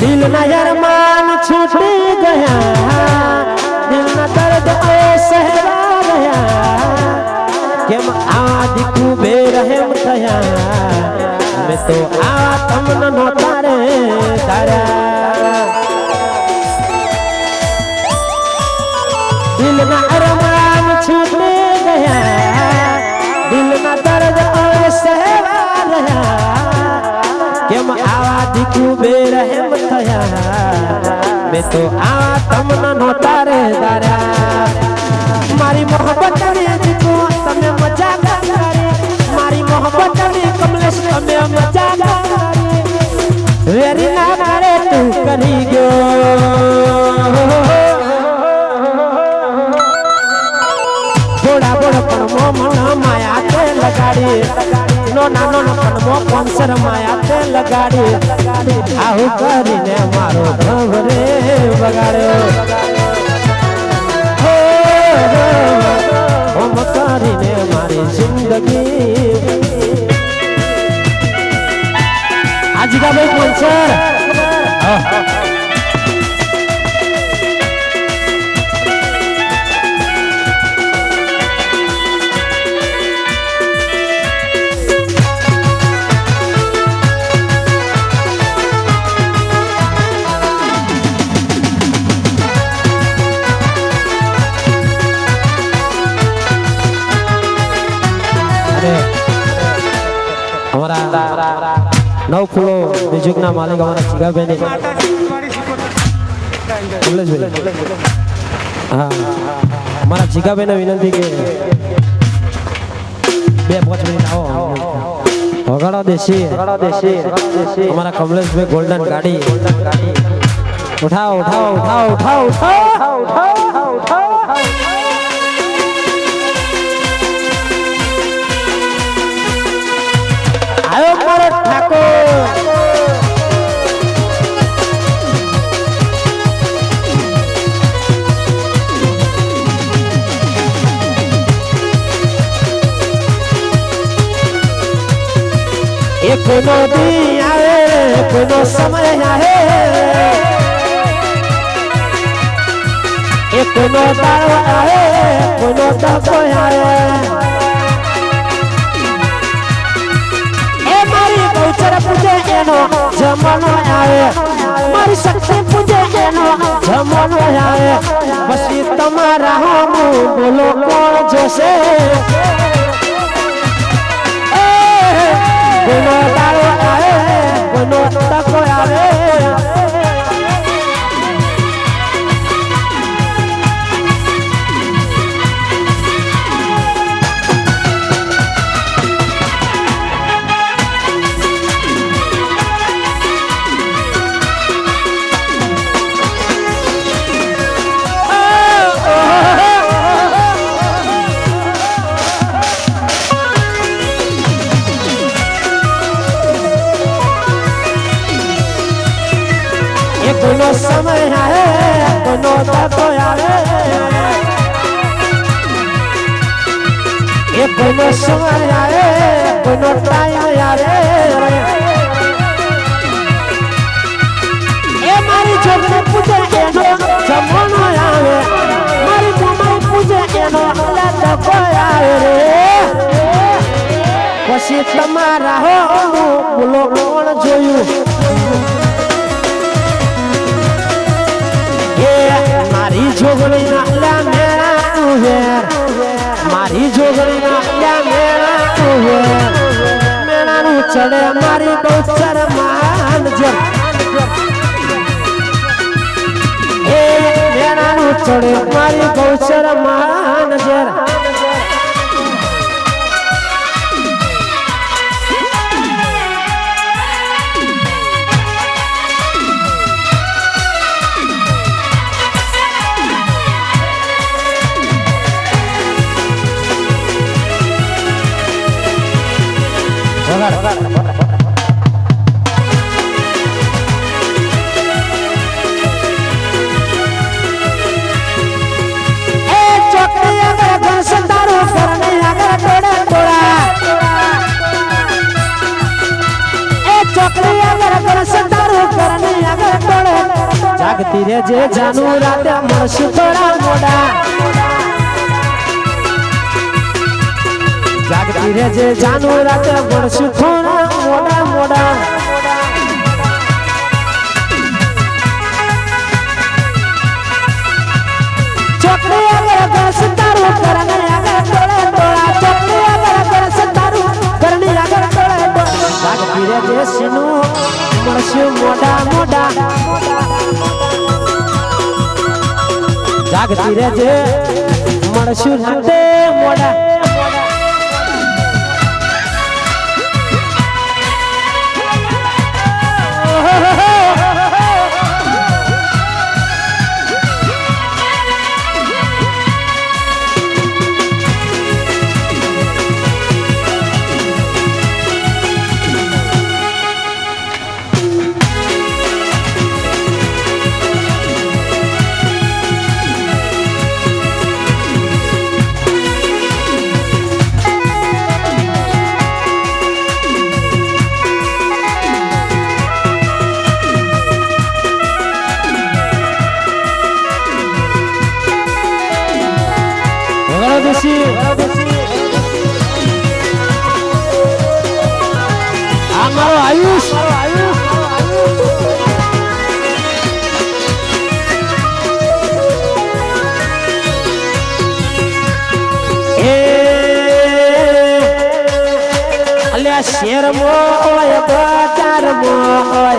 दिल न अरमान छूट गया दिल न दर्द सहरा गया केम आदि खूबे रहम थया मैं तो आत्म न तारे तारा दिल न अरमान छूट गया दिल न दर्द सहरा गया केम आदि खूबे रहम थया मैं तो आत्म न तारे तारा मारी मोहब्बत रे को तमे मजाक करे मारी मोहब्बत रे कमलेश तमे मजाक करे वेरी ना करे तू करी गयो थोड़ा बड़ पर मन माया के लगाड़ी કુનો નાનો નમો કોન્સર માયા તે લગાડી આહુ કરીને મારો ભવરે બગાડ્યો ઓમ કરીને મારી જિંદગી આજીગાભાઈ કોન્સર हमारा नौ फूलो म्यूजिक ना मालिक हमारा चिगाबेन हाँ हमारा चिगाबेन विनंती के 2-5 मिनट आओ वगाड़ो देसी हमारा कमलेश में गोल्डन गाड़ी उठाओ उठाओ उठाओ उठाओ उठाओ उठाओ उठाओ आयो मारो ठाकुर एक कोनो दिन आए कोनो समय आए एक कोनो दारो आए कोनो तको आए गौचर पूजे एनो जमानो आए मारी शक्ति पूजे एनो जमानो आए बस तुम्हारा हम बोलो कौन जोसे कोनो दारो आए कोनो तको आए कोनो समय आए कोनो तको आए ये कोनो समय आए कोनो टाइम आए ए मारी जोगने पूजे एनो जमानो आए मारी जमाई पूजे एनो तको आए रे પછી તમારા હો બોલો કોણ જોયું मारी जोगड़ी ना मेरा उहेर मारी जोगड़ी ना मेरा उहेर मेरा नु चढ़े मारी गौचर मान जर ए मेरा नु चढ़े मारी गौचर मान जर जागती रे जे जानू राते मरश थोड़ा मोड़ा जागती रे जे जानू राते मरश थोड़ा मोड़ा मोड़ा चोकरी अगर गस तारू करने अगर तोड़े तोड़ा चोकरी अगर गस तारू करने अगर तोड़े तोड़ा जागती रे जे सिनू मरश मोड़ा मोड़ा जागती रे जे मरशु राते मोड़ा મારો આયુષ શેર મોય બજાર મોય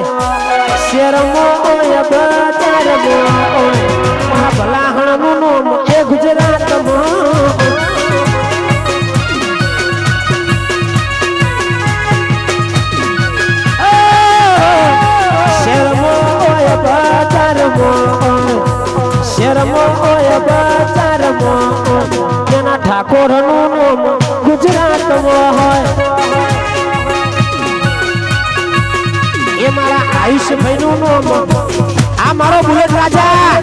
શેર મોય બજાર મોય ભલાહણ નું નામ એ ગુજરાત શેર મોય બજાર મોય શેર મોય બજાર મોય તેના ઠાકોર નું નામ ગુજરાત હોય એ મારા આયુષભાઈ નું નામ આ મારો બુલેટ રાજા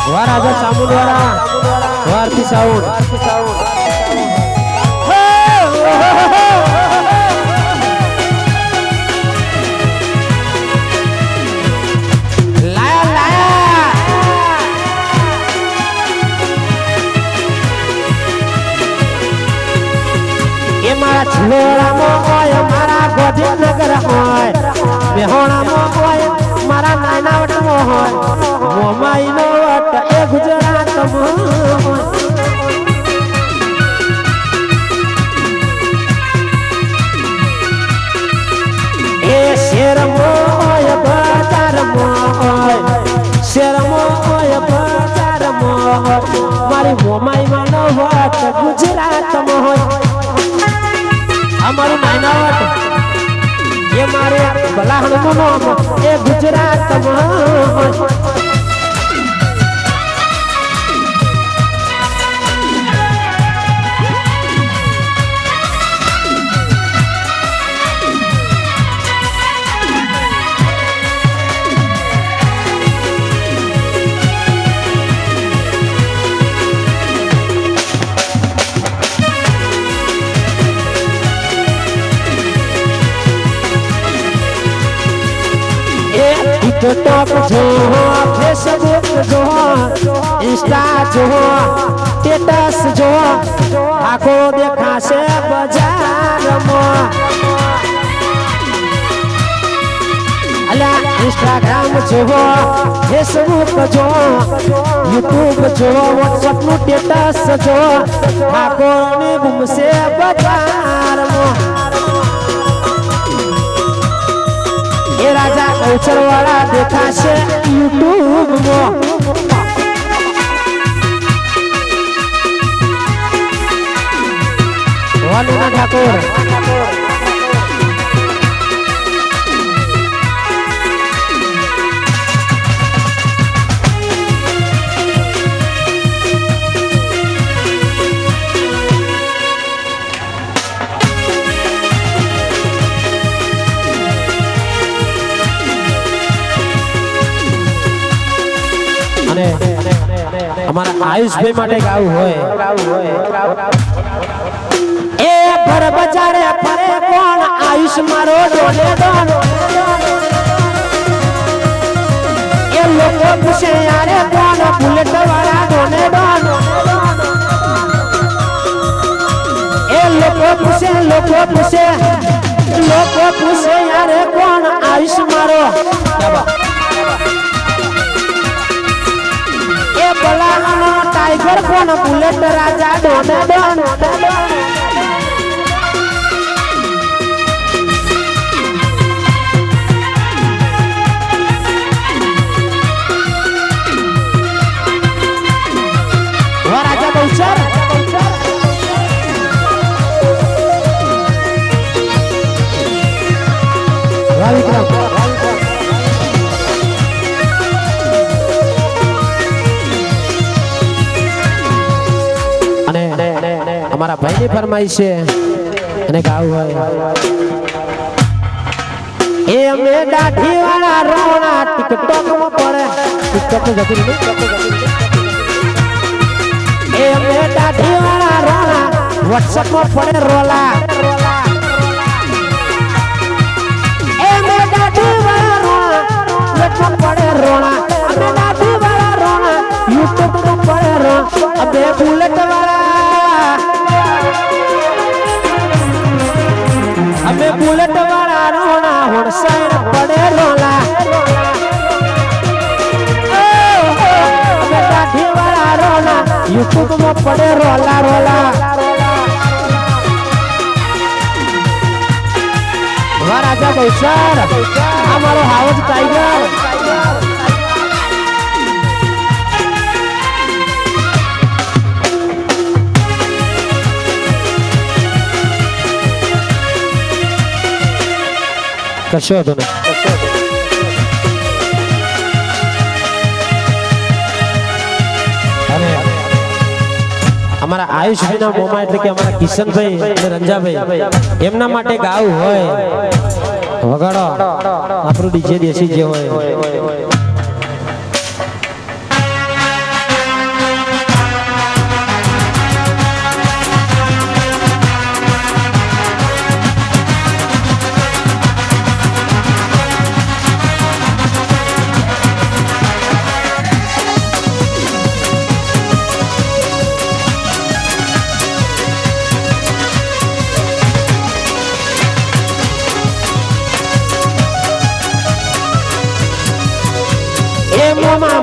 વાહ રાજા ચામુંડવાળા વારથી સાઉન્ડ મારા છલોડામાં હોય મારા ગોધીનગર હોય બેહોણામાં હોય મારા નાનાવટમાં હોય મોમાઈનો વટ એ ગુજરાતમાં એ શેરમાં હોય બજારમાં હોય શેરમાં હોય બજારમાં હોય મારી મોમાઈમાં નો વટ ગુજરાતમાં હોય અમારું નાયનાવટ એ મારે ભલાહણનું નામ એ ગુજરાતમાં टिकटॉक जो फेसबुक जो इंस्टा जो स्टेटस जो आखो देखा से बाजार में अला इंस्टाग्राम जो फेसबुक जो यूट्यूब जो व्हाट्सएप नु स्टेटस जो आखो ने घूम से बाजार में ए राजा कल्चर वाला देखा से यूट्यूब में वानुना ठाकुर हमारा आयुष भाई माटे गाव होय ए भर बजारे फरे कोण आयुष मारो डोले डोल ए लोग पूछे यारे कोण बुलेट वाला डोले डोल ए लोग पूछे यारे कोण आयुष मारो टाइगर कोण बुलेट राजा डोने डोन वो राजा बहुचर विक्रम हमारा भाई ने फरमाइश है અને ગાવ હોય એ મે દાઢી વાળા રોણા ટિકટોક માં પડે ટિકટોક જતી એ મે દાઢી વાળા રોણા WhatsApp માં પડે રોલા એ મે દાઢી વાળા રોણા WhatsApp પડે રોણા અમે દાઢી વાળા રોણા YouTube માં પડે રોણા બે બુલેટ વાળા અમે બુલેટ વાળા રોણા હોણ સાઈડ પડે રોલા અમે કાઠી વાળા રોણા યુટ્યુબ માં પડે રોલા રોલા રાજા બૈસર અમારો હાઉસ ટાઈગર કશો હતો ને અને અમારા આયુષભાઈના મોમાં એટલે કે અમારા કિશનભાઈ અને રંજાભાઈ એમના માટે ગાવું હોય વગાડો આપણું ડીજે દેશી જે હોય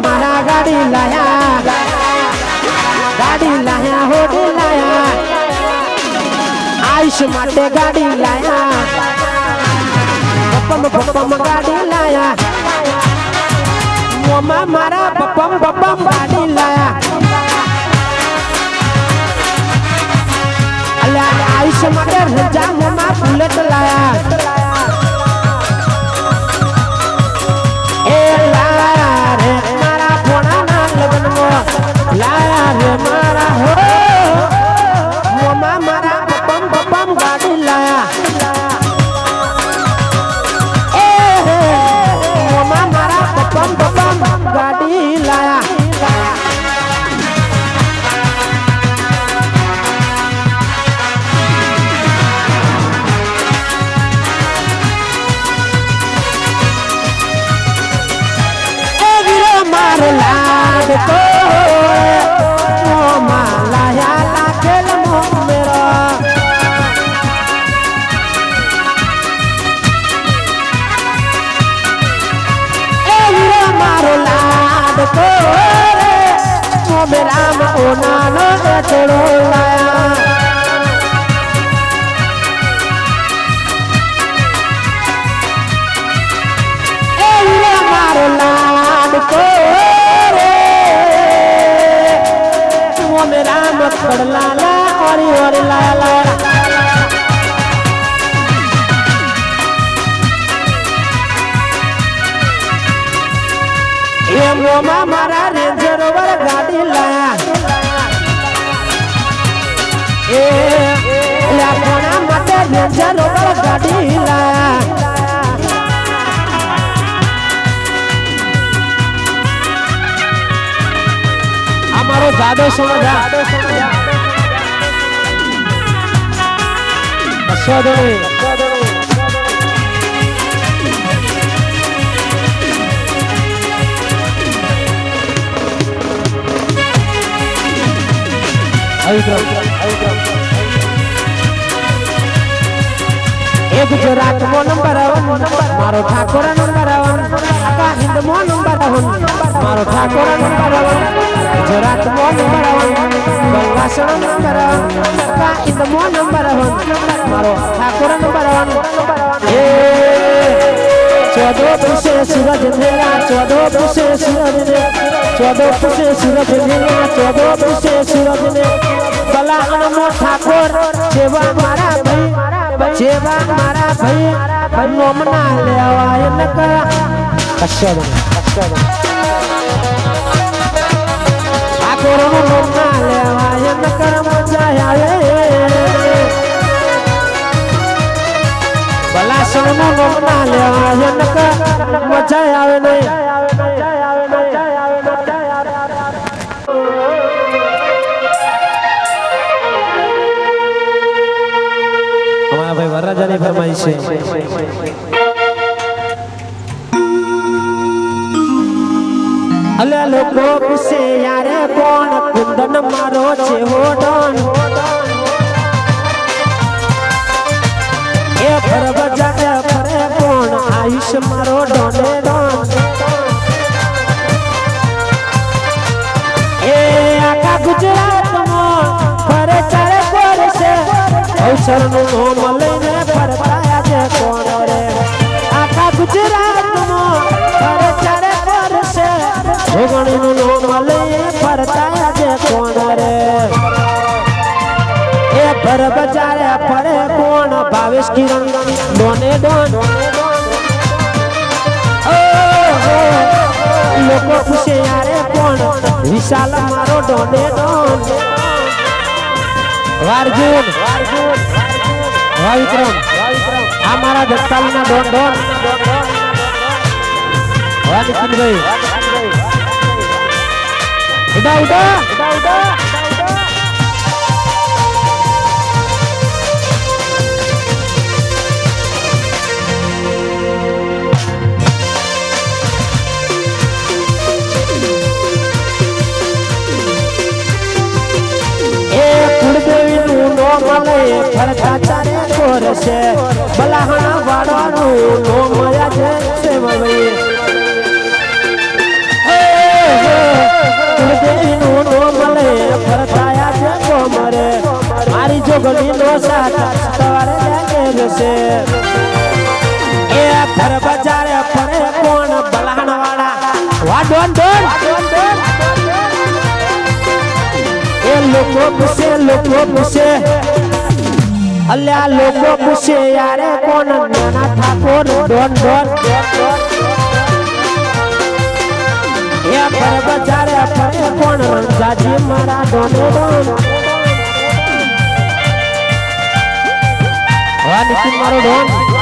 મારા ગાડી લાયા હોડી લાયા આયુષ માટે ગાડી લાયા પપ્પમ ગાડી લાયા મોમાં મારા પપ્પમ ગાડી લાયા અલ્યા આયુષ માટે રજા મોમાં બુલેટ લાયા લાયા રે મારા હો મોમાં મારા પપ્પમ ગાડી લાયા એ મોમાં મારા પપ્પમ ગાડી લાયા એ વીરો મારો લાડકો રામ ઓનાનો ચડો લાયા એ મારો લાડકો રે મોમે રામ કડલાલા ઓરી ઓરી લાયા લાયા એ મોમાં મારા રેન્જર રોવર ગાડી લાયા એ લાખોના માટે રેન્જર રોવર ગાડી લાયા અમારો જાદવ સમજા બસોદણી એ ગુજરાત મો નંબર 1 મારો ઠાકોર નંબર 1 આકા હિન્દ મો નંબર 1 મારો ઠાકોર નંબર 1 ગુજરાત મો નંબર 1 બંગાસણ નંબર 1 આકા હિન્દ મો નંબર 1 મારો ઠાકોર નંબર 1 એ 14 પુષે સૂરજ મેરા 14 પુષે સૂરજ ને 14 પુષે સૂરજ મેરા 14 પુષે સૂરજ ને બલાહણનો ઠાકોર જેવા મારા ભાઈ જેવા મારા ભાઈ નોમના લેવાય ન કરા કશો ઠાકોરનું નોમના લેવાય ન કર મજા આવે બલાસણનું નોમના લેવાય ન કર મજા આવે નહીં ભાઈ વરરાજાની ફરમાઈશ છે અલે લોકો પૂછે યારે કોણ કુંદન મારો છે હોડન એ ફર બજારે ફરે કોણ આયુષ મારો ડોને ડોન એ આખા ગુજરાતમાં ફરે ચારે કોર છે અવસરનું નામ લઈને ફરતા આજે કોણ રે આખા ગુજરાતમાં ફરે ચારે કોર છે ભોગણીનું નામ લઈને ફરતા આજે કોણ રે એ ફર બજારે ફરે કોણ ભાવેશ કિરણ ડોને ડોન લોકો ખુશે યારે કોણ વિશાલ મારો ડોને ડોન વાર્જુન વિક્રમ આ મારા દત્તાલીના ડોન ડોન નિતિનભાઈ ઉડા ઉડા ફરતા ચારે કોર છે બલાહણા વાળવાનું નો મયા છે સેવઈ કુળદેવીનું નો મળે ફરતા આજે કોમરે મારી જોગણી નો સાથ સવારે લાગે છે એ ફર બજારે ફરે કોણ બલાહણા વાળા વાડોન ડોન એ લોકો પૂછે અલ્યા લોકો પૂછે યારે કોણ નાના ઠાકોર ડોન ડોન એ ફર બજારે ફરે કોણ જાજી મારા ડોને ડોન હા નિતિન મારો ડોન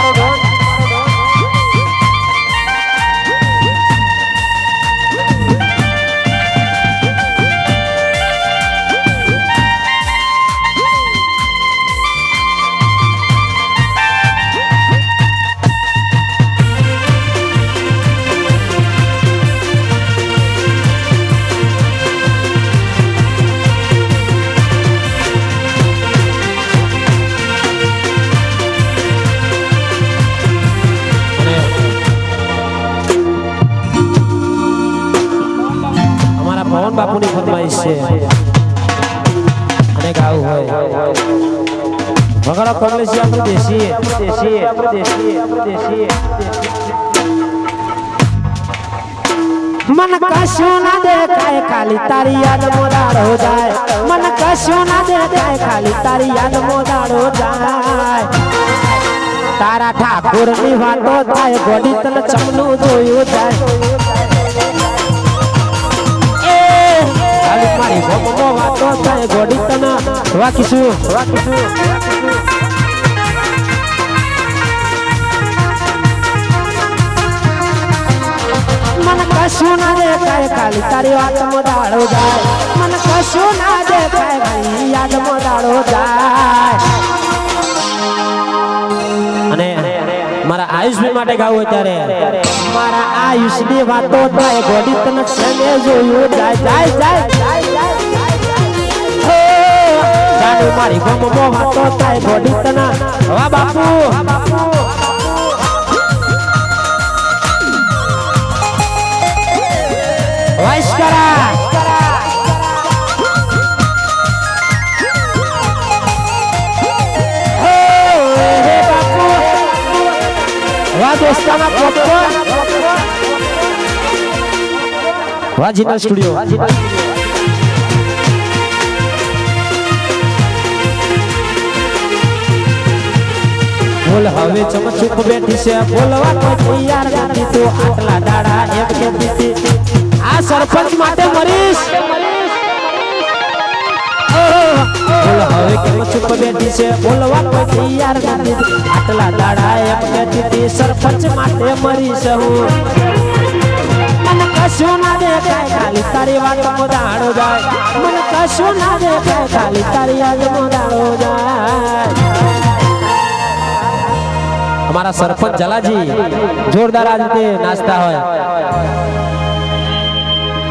પવન બાપુની ફરમાઈશ છે અને ગાવું હોય વગડા કોંગ્રેસી આપણે દેશી મન કશું ના દેખાય ખાલી તારી યાદ મોદાડો જાય મન કશું ના દેખાય ખાલી તારી યાદ મોદાડો જાય તારા ઠાકોર ની વાતો થાય ગોડી તને ચમનું જોયું જાય મારી ભોમો વાતો થાય ગોડી તને વાકીશું મન કશું ના દેખાય ખાલી તારી વાત મોદાડો જાય મન કશું ના દેખાય ખાલી યાદ મોદાડો જાય અને મારા આયુષભાઈ માટે ગાવું ત્યારે મારા આયુષની વાતો થાય ગોડી તને સંગે જોયું જાય જાડુ મારી ગમો વાતો થાય ગોડી તને વાહ બાપુ વાઈસ કરા दोस्ताना पॉपकॉर्न वाजिना स्टूडियो बोल हवे चमचुप बैठी से बोलवा कोई तैयार गाती तो आटला दाड़ा एम कहती थी आ सरपंच माटे मरीश बोल हवे चमचुप बैठी से बोलवा कोई तैयार गाती थी आटला दाड़ा एम कहती थी सरपंच माटे मरीश हूँ मन कशु ना देखाय खाली तारी वात मोदाड़ो जाय मन कशु ना देखाय खाली तारी याद मोदाड़ो जाय हमारा सरपंच जलाजी जोरदार आज नाचता है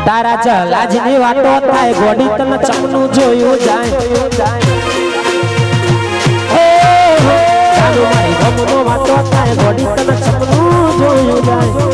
તારા જલાજની વાતો થાય ગોડી તને ચમનું જોયું જાય તારું મારી ગમનો વાતો થાય ગોડી તને ચમનું જોયું જાય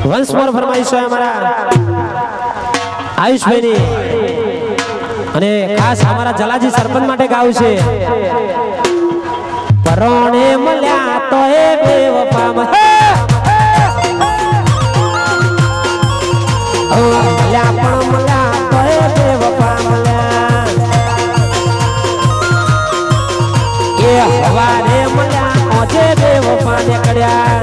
वंश मोर फरमाइश है हमारा आयुष भाई ની અને ખાસ અમારા જલાજી સરપંચ માટે ગાવું છે પરોણે મળ્યા તો એ બેવફા મળ્યા પણ મળ્યા તો એ બેવફા મળ્યા એ હવારે મળ્યા ઓજે બેવફા નીકળ્યા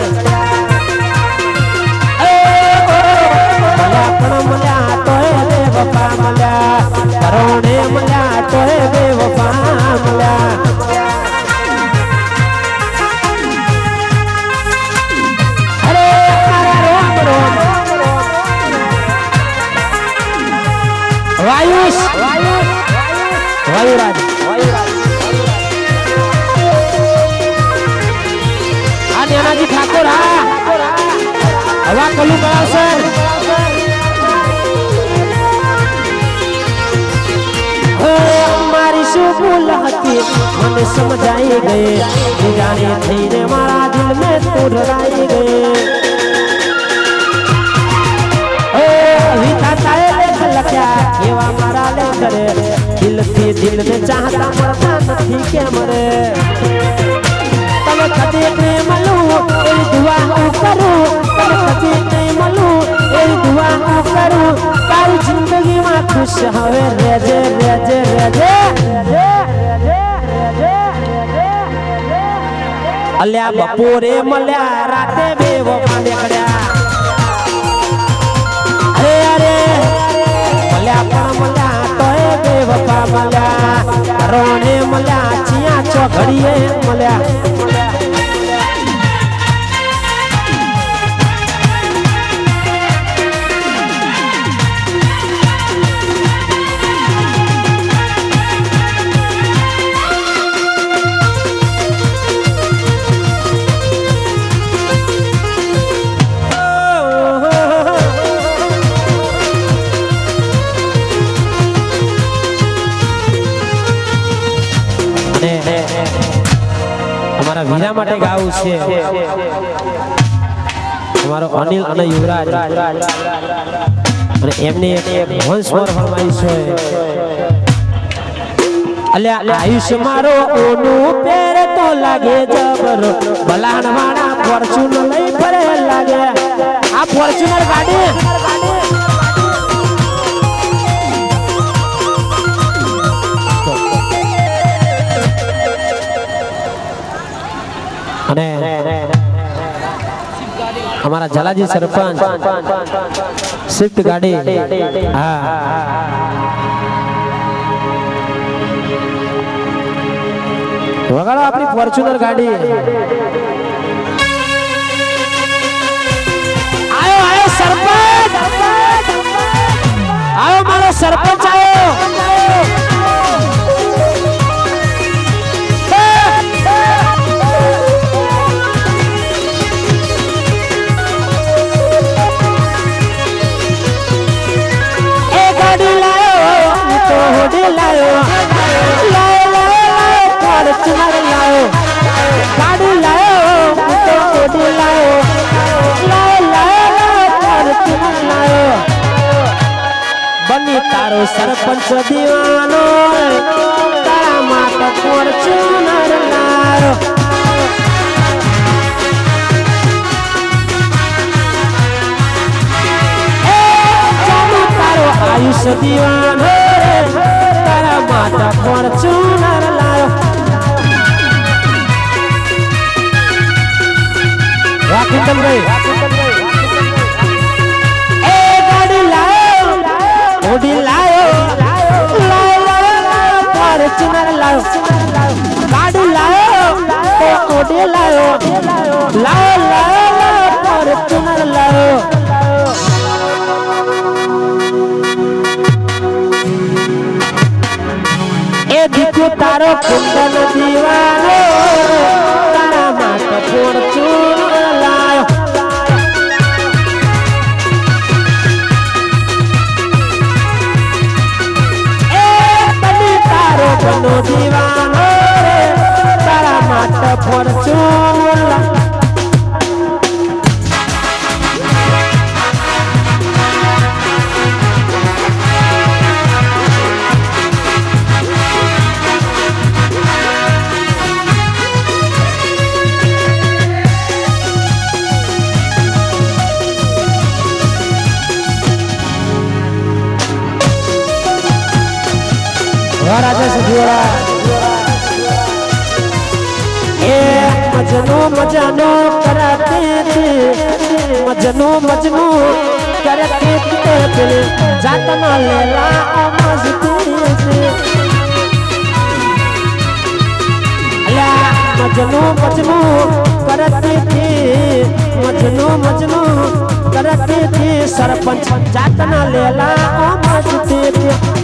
મળ્યા તો એ બેવફા મળ્યા કરોડે મળ્યા તો એ બેવફા મળ્યા અરે મારા રોમ રોમ વાયુષ વાયુરાજ આ નેનાજી ઠાકોર હવા કલું કરાવશે મારી શું ભૂલ હતી મને સમજાઈ ગઈ જાણે થઈને મારા દિલ મેં તું ડરાઈ ગઈ વિધાતા એ લેખ લખ્યા એવા મારા લેખરે દિલથી દિલને ચાહતા મળતા નથી કેમ રે તમે કદી નહીં મળું એવી દુઆ હું કરું તમે કદી નહીં મળું એવી દુઆ હું કરું તારી જિંદગીમાં ખુશ હવે રેજે રેજે રેજે અલ્યા બપોરે મળ્યા રાતે બેવફા નીકળ્યા અરે મળ્યા પણ મળ્યા તો એ બેવફા મળ્યા રોણે મળ્યા ચિયા ચોઘડીએ મળ્યા અમારા વીરા માટે ગાવું છે અમારો અનિલ અને યુવરાજ અને એમની વંશ મોર ફરમાઈશ છે અલ્યા આયુષ મારો ઓનું પેર તો લાગે જબર બલાણ વાળા ફોર્ચ્યુનર લઈ ફરે લાગે આ ફોર્ચ્યુનર ગાડી અને हमारा जलाजी सरपंच स्विफ्ट गाड़ी हाँ वगाड़ो अपनी फॉर्च्यूनर गाड़ी आयो आयो सरपंच आयो मारो सरपंच आयो लायो लायो लायो फॉर्च्यूनर लायो गाड़ी लायो तो ओडी लायो लायो लायो फॉर्च्यूनर लायो बनी तारो सरपंच दीवानो तारा माता फॉर्च्यूनर लायो ए जानो तारो आयुष दीवानो माता फॉर्च्यूनर लायो राखीतन भाई ए गाड़ी लायो ओडी लायो ફોર્ચ્યુનર લાયો ગાડી લાયો તો ઓડી લાયો લાયો ફોર્ચ્યુનર લાયો એ દીકરો તારો કુંદન દીવાનો તારા માટે ફોર્ચ્યુનર લાયો બનો દીવાનો રે તારા માટે ફોર્ચ્યુનર રાજા સખીઓરા એ મજનુ કરતી હતી મજનુ કરતી પેલી જાતના લેલા મજતી અલ્યા મજનુ કરતી હતી મજનુ કરતી હતી સરપંચ જાતના લેલા મજતી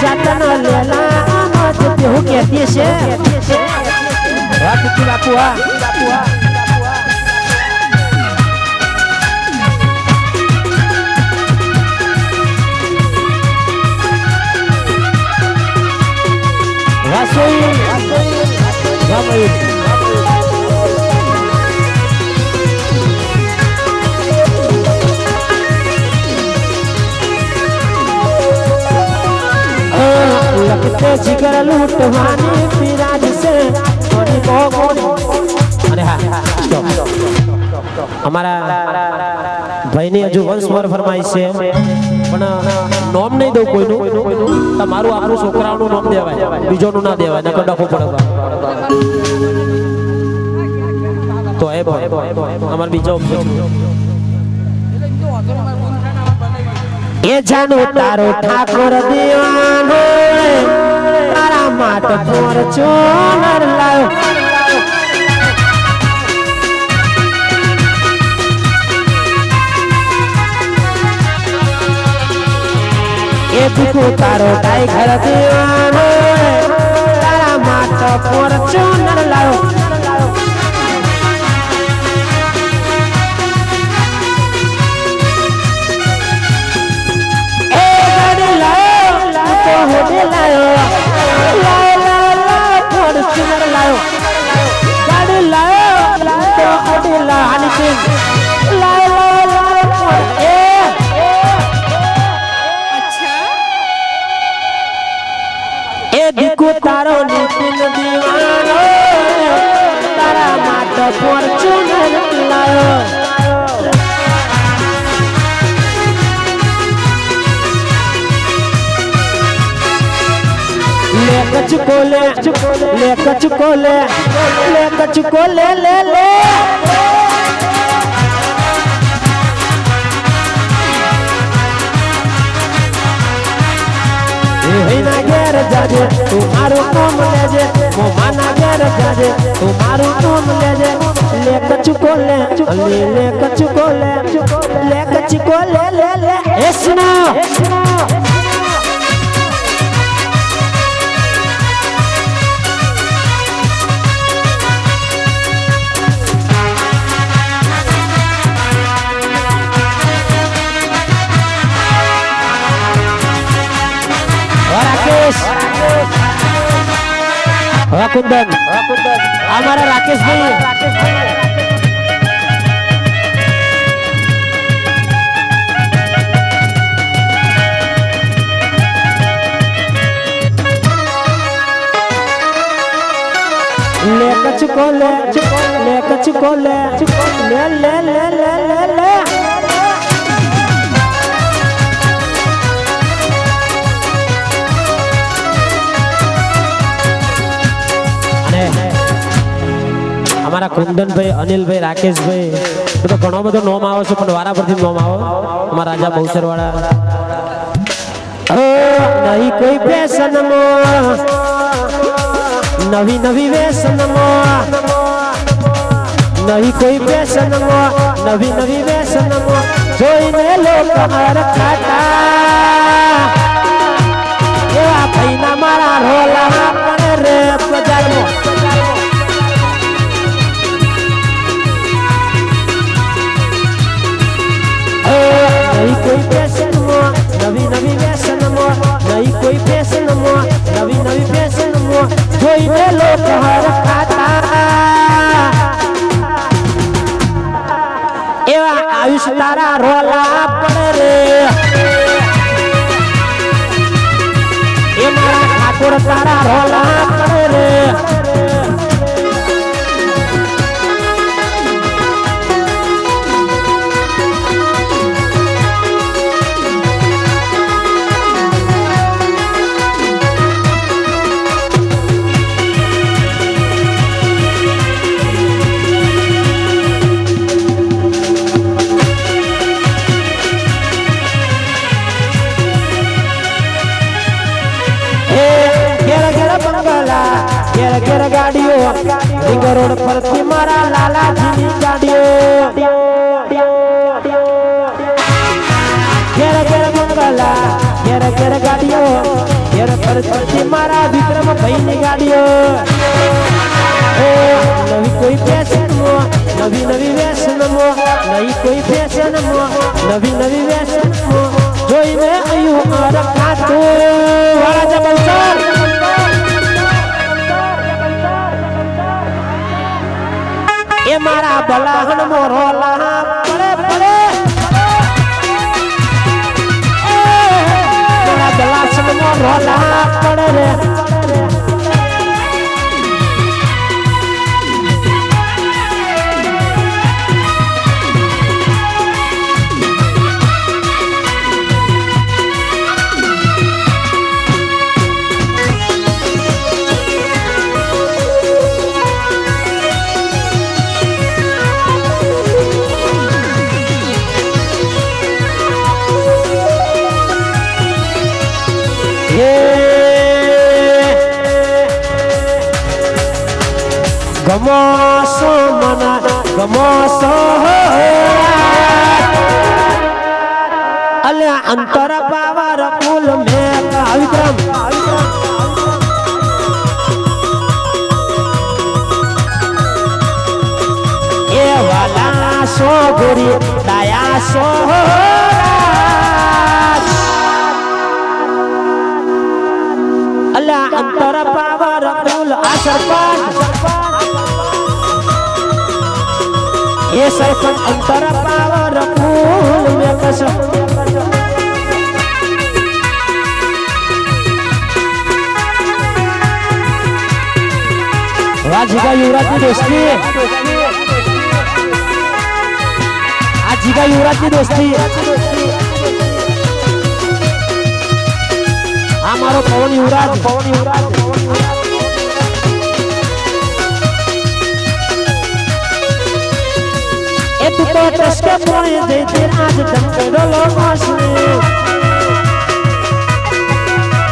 જાતનો લેલા મત હું કહેતી છે વાત કી બાપુ આ વાસોઈ વામઈ जिगर लूटवानी पिराज से कोनी अरे हाँ हमारा भाई ने हजू वंश मोर फरमाइश है पण नाम नहीं दो कोईनु તમારું આપણું છોકરાઓનું નામ દેવાય બીજોનું ના દેવાય નકર ડખો પડે તો એ ભાઈ અમાર બીજો એ જાનો તારો ઠાકોર દીવાનો તારા માટે ફોર્ચ્યુનર લાયો એ દીકરો તારો ટાઈગર દીવાનો તારા માટે ફોર્ચ્યુનર લાયો તારો નીતિન દીવાનો તારા માટે ફોર્ચ્યુનર લાયો ले कचको ले ना घेर जाजे तू मारू नाम लेजे मोमाना घेर जाजे तू मारू नाम लेजे ले कचको ले कचको ले एसना कुंदन हमारा राकेश भाई ले कचको ले हमारा कुंदन भाई अनिल भाई राकेश भाई तो घणो बधो नाम आवे छे पण वारा परथी नाम आवे हमारा राजा बहुसर वाला नहीं कोई फैशन नवी नवी व्यसन नहीं कोई फैशन नवी नवी व्यसन जोईने लोग हर खाटा एवा भाईना मारा रोला पण रे बजारमो नहीं कोई फैशन नवी नवी व्यसन नहीं कोई फैशन नवी नवी व्यसन जोईने लोग हर खाता एवा आयुष तारा रोला पड़े रे ए मारा ठाकुर तारा रोला पड़े रे घेर गाड़ियों रिंग रोड पर थी मारा लाला जी गाड़ियों घेर घेर मंगला घेर गाड़ियों घेर पर थी मारा विक्रम भाई गाड़ियों नवी कोई फैशन नवी नवी व्यसन नई कोई फैशन नवी नवी व्यसन जोई में आयु और खातू वाला जबल सर ये मारा बलाहन मोरोला पड़े पड़े मारा बलासन मोरोला पड़े रे गमोसो मना गमोसो अले अंतर पावर कुल में विक्रम ये वाला सो गुरी दया सो अल्लाह अंतर पावर कुल असरपन ये सरपन अंतर पावर कुल में कसम राजिका युवराज की दोस्ती आजिका युवराज की दोस्ती हमारो पवन युवराज ए तू तो टसके पोए देते आज दमके डोलो मासने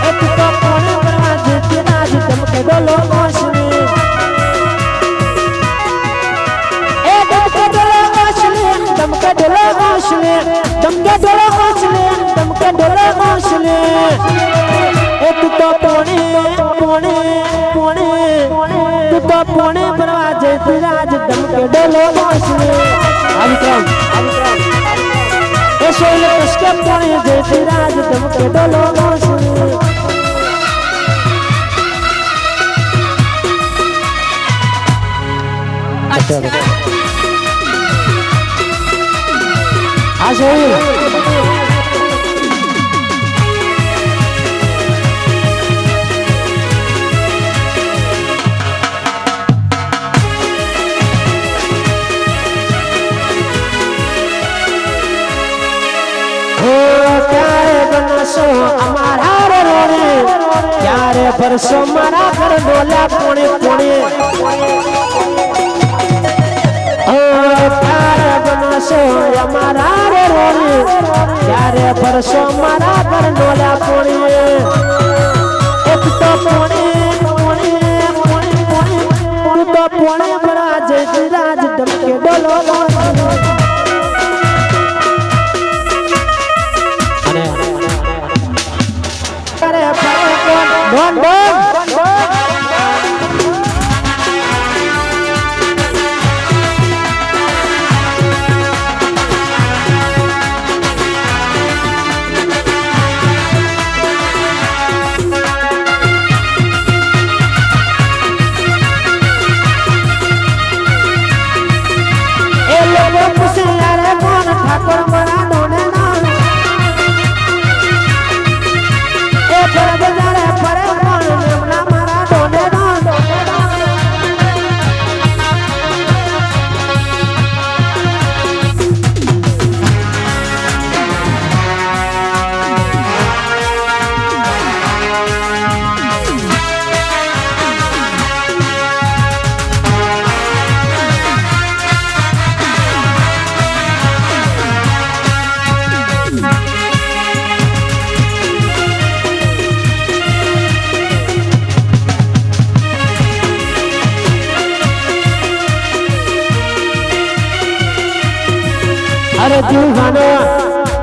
ए तू तो पोने बरवा देते आज दमके डोलो मासने ए दमके डोलो मासने दमके डोलो मासने दमके डोलो मासने दमके डोलो मासने ए तू तो पोने पोने पोने तू तो पोने बरवा देते आज दमके डोलो मासने विक्रम ऐसे उसके पोने देते राज दमके डोलो मासने अच्छा आज हमारा रोने क्यारे बरसो मारा कर डोला पुणे पुणे ओ प्यार बनसो हमारा रोने क्यारे રે પરસો મારા ઘર ડોલા પોણી એક તો પોણી તો પોણી બરાજ રાજ ડમકે ડોલો અને કરે ડોન अरे दीवाना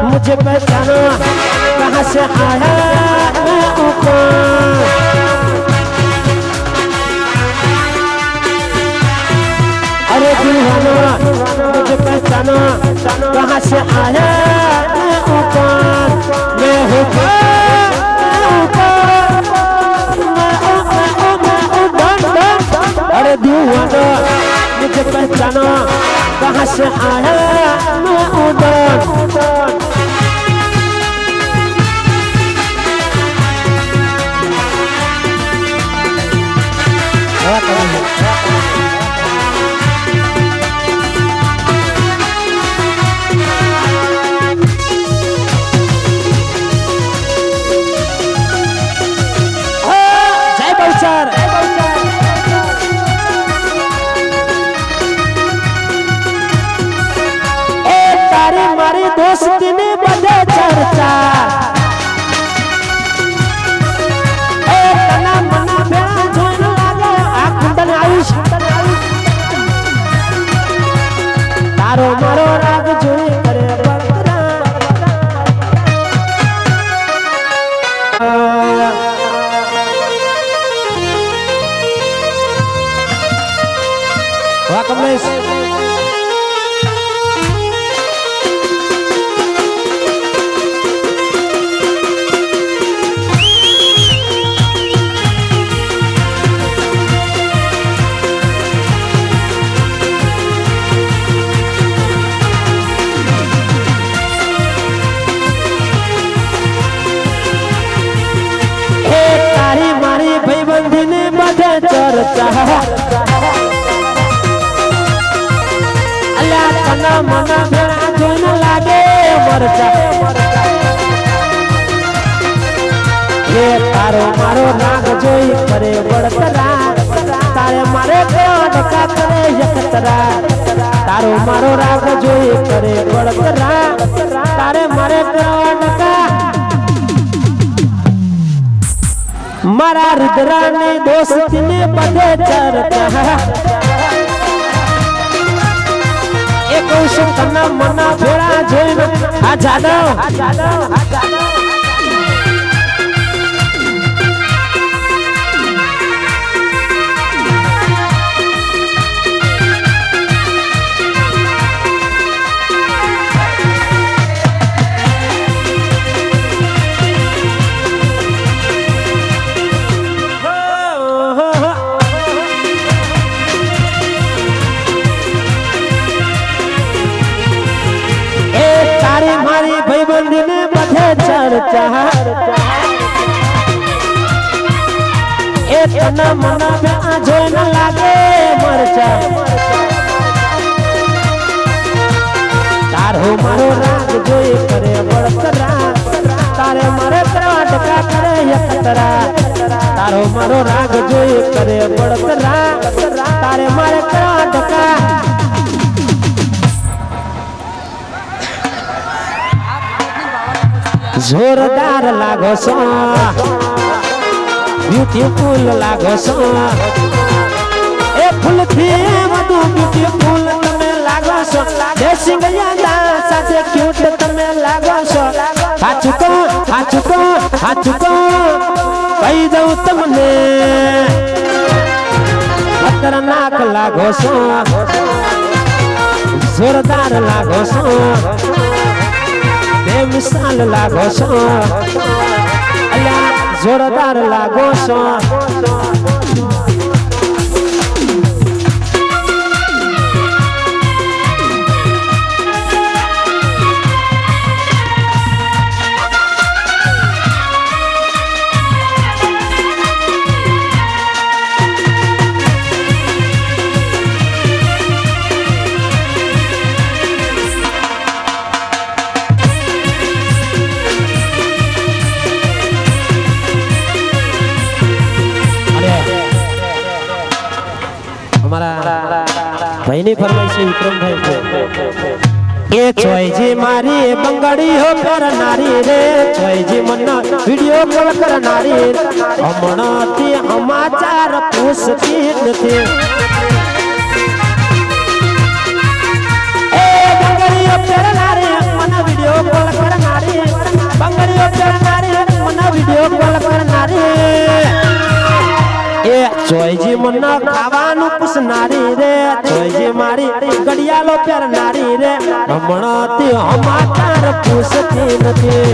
मुझे पहचाना कहाँ से आया मैं ऊपर अरे दीवाना मुझे पहचाना कहाँ से आया मैं ऊपर मैं ऊपर अरे दीवाना मुझे पहचाना कहाँ से आया मैं उधर जय बलसर दोस्ती ने बदे चर्चा तना मना भेड़ा जोन लागे आ कुंडल आयुष तारो मारो राग जोई करे बकरा वाह कमलेश चर्चा अल्लाह तना मना भेड़ा जोन लागे मरचा ये तारो मारो नाग जोई करे बड़तरा तारे मारे डका करे यकतरा तारो मारो राग जोई करे बड़तरा तारे मारे डका मारा रुद्रानी दोस्ती ने बदे चर्चा एक तना मना भेड़ा जोइन आ जादव चर्चा तना मना भेड़ा जोइन लागे मरचा तारो मारो राग जोई करे बड़तरा तारे मारे करवा डका करे यकतरा तारो मारो राग जोई करे बड़तरा तारे मारे करवा डका જોરદાર લાગો છો બ્યુટીફુલ લાગો છો એ ફૂલથી વધુ બ્યુટીફુલ તમે લાગો છો ડ્રેસિંગ યાદા સાથે ક્યુટ તમે લાગો છો સાચું કહો કહી દઉં તમને ખતરનાક લાગો છો જોરદાર લાગો છો બેમિસાલ લાગો છો અલ્યા જોરદાર લાગો છો ભાઈની ફરમાઈશ વિક્રમભાઈ એ ચોયજી મારી બંગડી હો કરનારી રે ચોયજી મન વિડિયો કોલ કરનારી હમણાંથી સમાચાર પૂછતી નથી એ બંગડીઓ પહેરનારી મન વિડિયો કોલ કરનારી બંગડીઓ પહેરનારી મન વિડિયો કોલ કરનારી એ ચોયજી મન ખાવાનું પૂછનારી રે ચોયજી મારી ઘડિયાળો પહેરનારી રે હમણાંથી સમાચાર પૂછતી નથી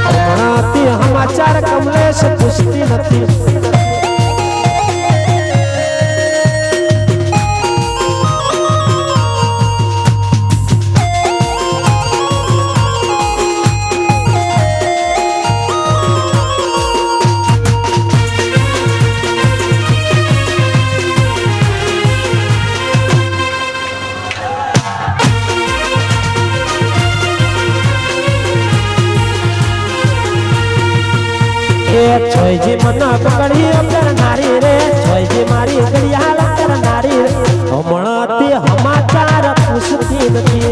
હમણાંથી સમાચાર કમલેશ પૂછતી નથી ચોયજી મન પકડી કરનારી રે ચોયજી મારી ઘડિયાળ કરનારી રે હમણાંથી સમાચાર પૂછતી નથી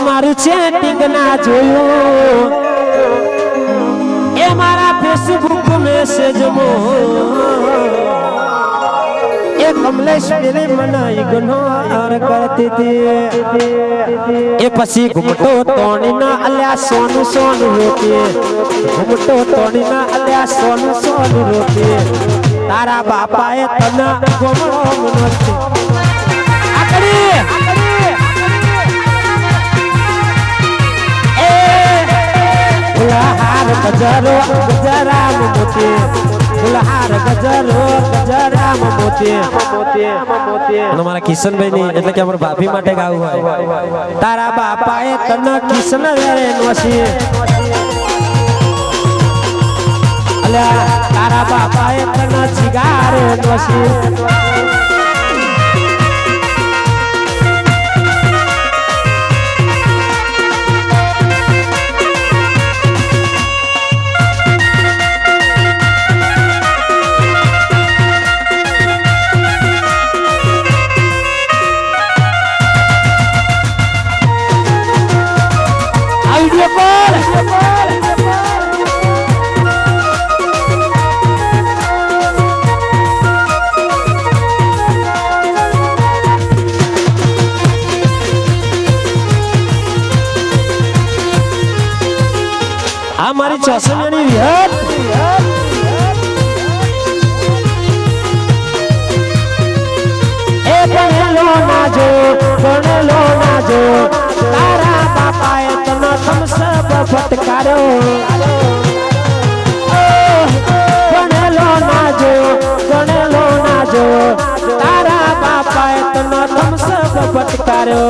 મારું ચેટિંગ ના જોયું એ મારા ફેસબુક મેસેજ કમલેશ પેલી મને ઇગ્નોર કરતી હતી એ પછી ઘૂમટો તોડીના અલ્યા સોનું રોતી ઘૂમટો તોડીના અલ્યા સોનું રોતી તારા બાપાએ તને ગોમડો મનોતી આકડી એ ફુલહાર ગજરો ગજરામ મોતી ફુલહાર ગજરો ગજરામ મોતી અને મારા કિશનભાઈ ની એટલે કે અમારા ભાભી માટે ગાવું હોય તારા બાપાએ તને કિશન વેરે નોસી અલ્યા તારા બાપાએ તને જીગારે નોસી हमारी चौसमियानी विहत ए बनेलो ना जो तारा बापाए तने तुम सब फटकारो बनेलो ना जो तारा बापाए तने तुम सब फटकारो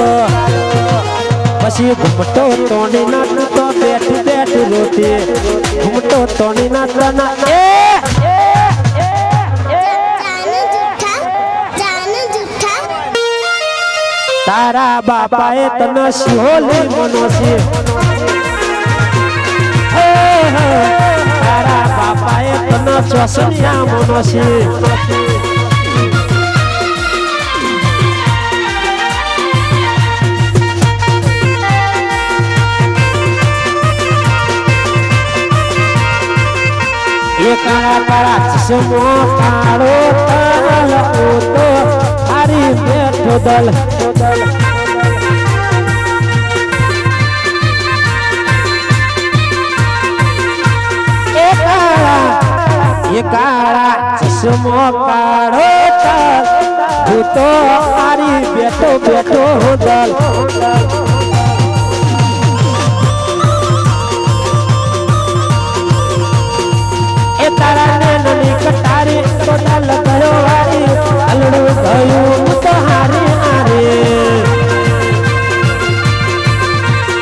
पसी घुमटो तोड़ी ना तो बैठ रोती घुमटो तोड़ी ना तारा बापाए तने सिहोली मनोसी तारा બાપાએ તને ચોસનિયા મોનો છે એ કાળા કાળા ચશ્મો કાળો તલ તો હારી બેઠો દલ એ કાળા ચશ્મો કાળો તલ તો હારી બેઠો બેઠો દલ તારા નની કટારી તો દલ ગયો વારી અલડું ગયું તો હારી હારે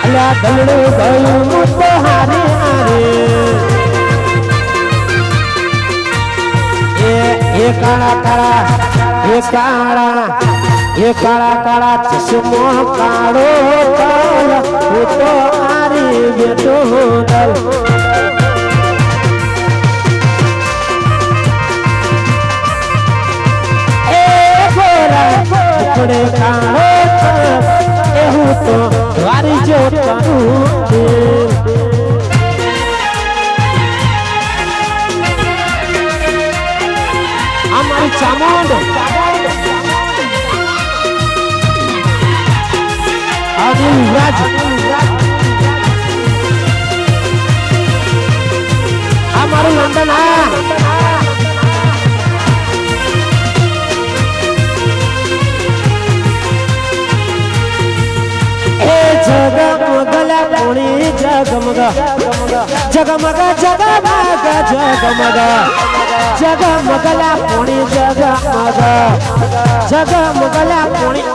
અલ્યા દલડું ગયું તો હારી હારે એ કાળા કાળા એ કાળા કાળા ચશ્મો કાળો તલ તો હારી બેઠો દલ પડે કાળો એવું તો વારી જોવાનું અમારી ચામુંડ રાજ અમારું લંડન જગમગલા પૂણી જગમગ જગમગ જગમગ જગમગ જગમગલા પૂણી જગમગ જગમગલા પૂણી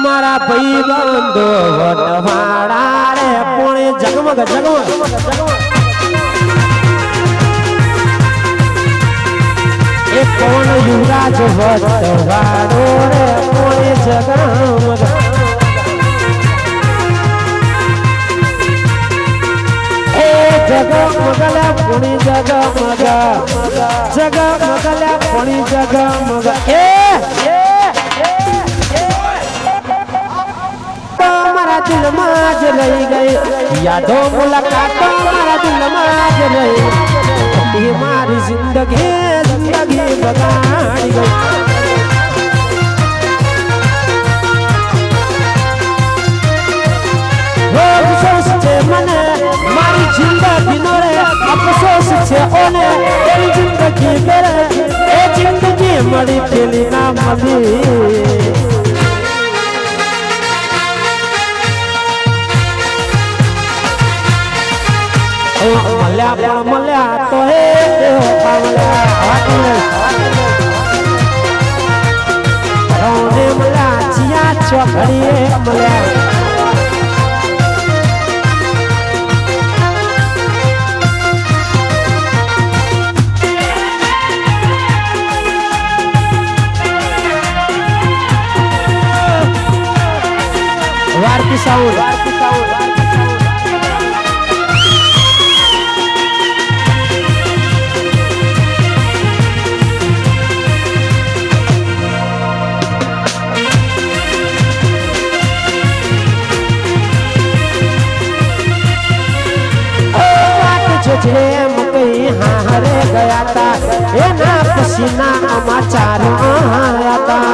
મારા ભાઈ બંધો વટવાડા રે પૂણી જગમગ જગમગ એ કોણ યુવરાજ વટવાડો રે પૂણી જગમગ જગમગલા પૂણી જગમગ જગમગલા પૂણી જગમગ મારા દિલમાં જ રહી ગઈ યાદો મુલાકાત મારા દિલમાં જ રહી મારી જિંદગી બગાડી ગઈ અફસોસ છે મને મારી જિંદગીનો રે અફસોસ છે ઓને એની જિંદગી મેરે એ જિંદગી મળી પેલી ના મળી મળ્યા પણ મળ્યા તો હે રૌને મળ્યા ચિયા ચોકડીએ મળ્યા વારકી સાઉન્ડ જેમ કઈ હારે ગયા તા એના પસીના સમાચાર આવ્યા તા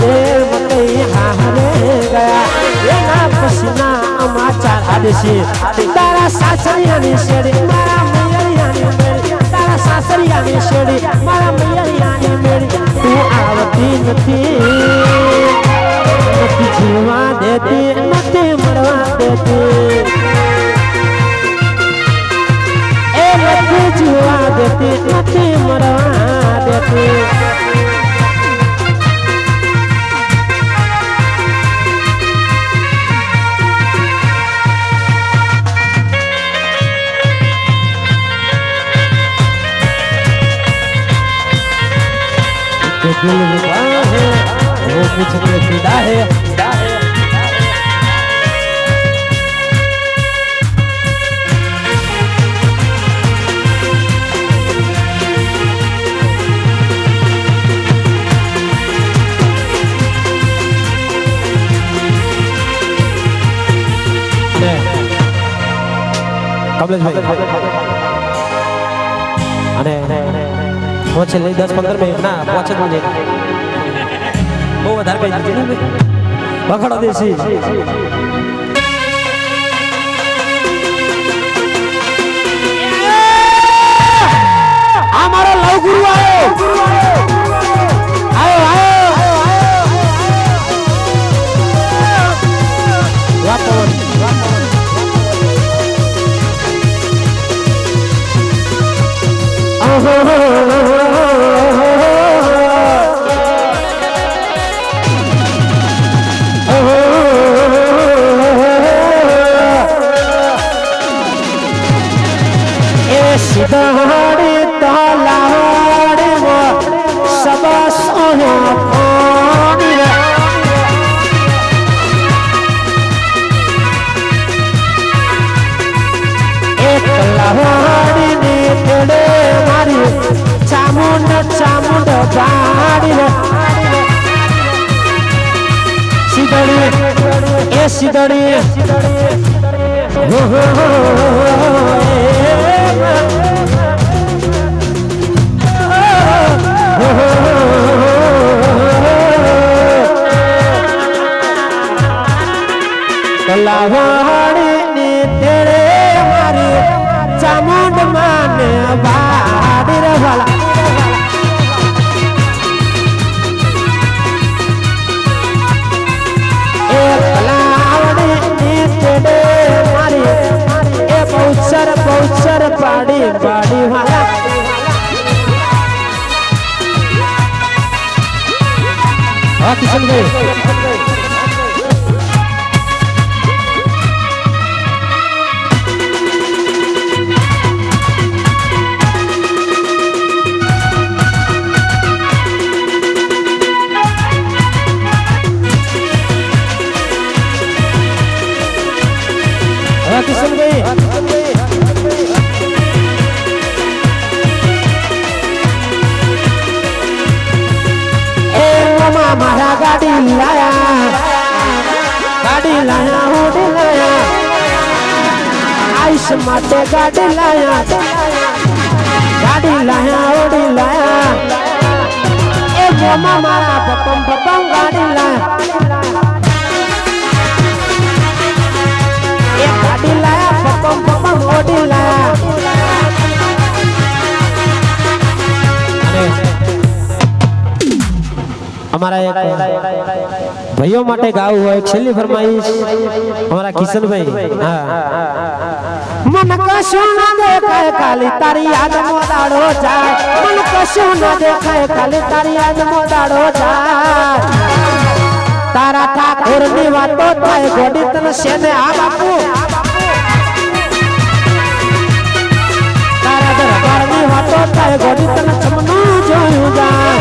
જેમ કઈ હારે ગયા એના પસીના સમાચાર આવે છે તારા સાસરિયાની શેરી મારા મૈયાની મેળી તારા સાસરિયાની શેરી મારા મૈયાની મેળી તું આવતી નથી નથી જીવા દેતી નથી મરવા દેતી એ નથી જીવા દેતી નથી મરવા દેતી दिल रुबा है वो मुझको फिदा है કમલેશભાઈ અને પહોંચે લઈ 10-15 મિનિટ ના પહોંચે જ નહીં બહુ વધારે કઈ દીધી ને બખડો દેશી આ મારો લવ ગુરુ આવ્યો સિદ્ધાડી તલાડી સબ સોહણી એક લહાડી ની તેડે મારી ચામુંડ ચામુંડ ગાડી સિદ્ધડી એ સિદ્ધડી કલાવાડી ની તેરે મારી ચામુંડ માને બાડી રે વાલા એ કલાવાડી ની તેરે મારી એ બહુચર પાડી બાડી વાલા હા કિશનભાઈ મારા ગાડી લાયા હોડી લાયા આઈશ માટે ગાડી લાયા હોડી લાયા એ મોમા મારા પપમ ગાડી લાયા એ ગાડી લાયા પપમ હોડી લાયા हमारा एक भाइयों माटे गाव हुआ एक छेली फरमाइश हमारा किशन भाई मन कशु न देखाय काली तारी याद मोदाड़ो जाए मन कशु न देखाय काली तारी याद मोदाड़ो जाए तारा ठाकुर नी वातो थाय गोडी तन सेने आ बापू तारा दरबार नी वातो थाय गोडी तन चमनो जोयू जाए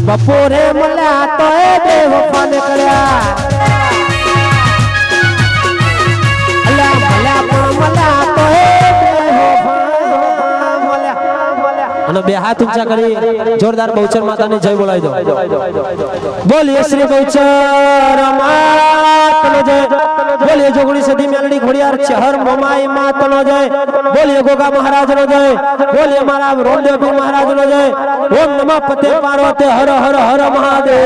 बपोरे मल्या तो ए बेवफा निकल्या अल्या भल्या पण मल्या तो ए बेवफा मल्या અને બે હાથ ઊંચા કરી જોરદાર બહુચર માતાને જય બોલાવી દો બોલીએ શ્રી બહુચર માતનો જય બોલીએ જોગણી સદી મેલડી ખોડિયાર ચહર મોમાઈ માતનો જય બોલીએ ગોગા મહારાજનો જય બોલીએ મારા રોમદેવ મહારાજનો જય ઓમ નમઃ પતે પાર્વતી હર હર હર મહાદેવ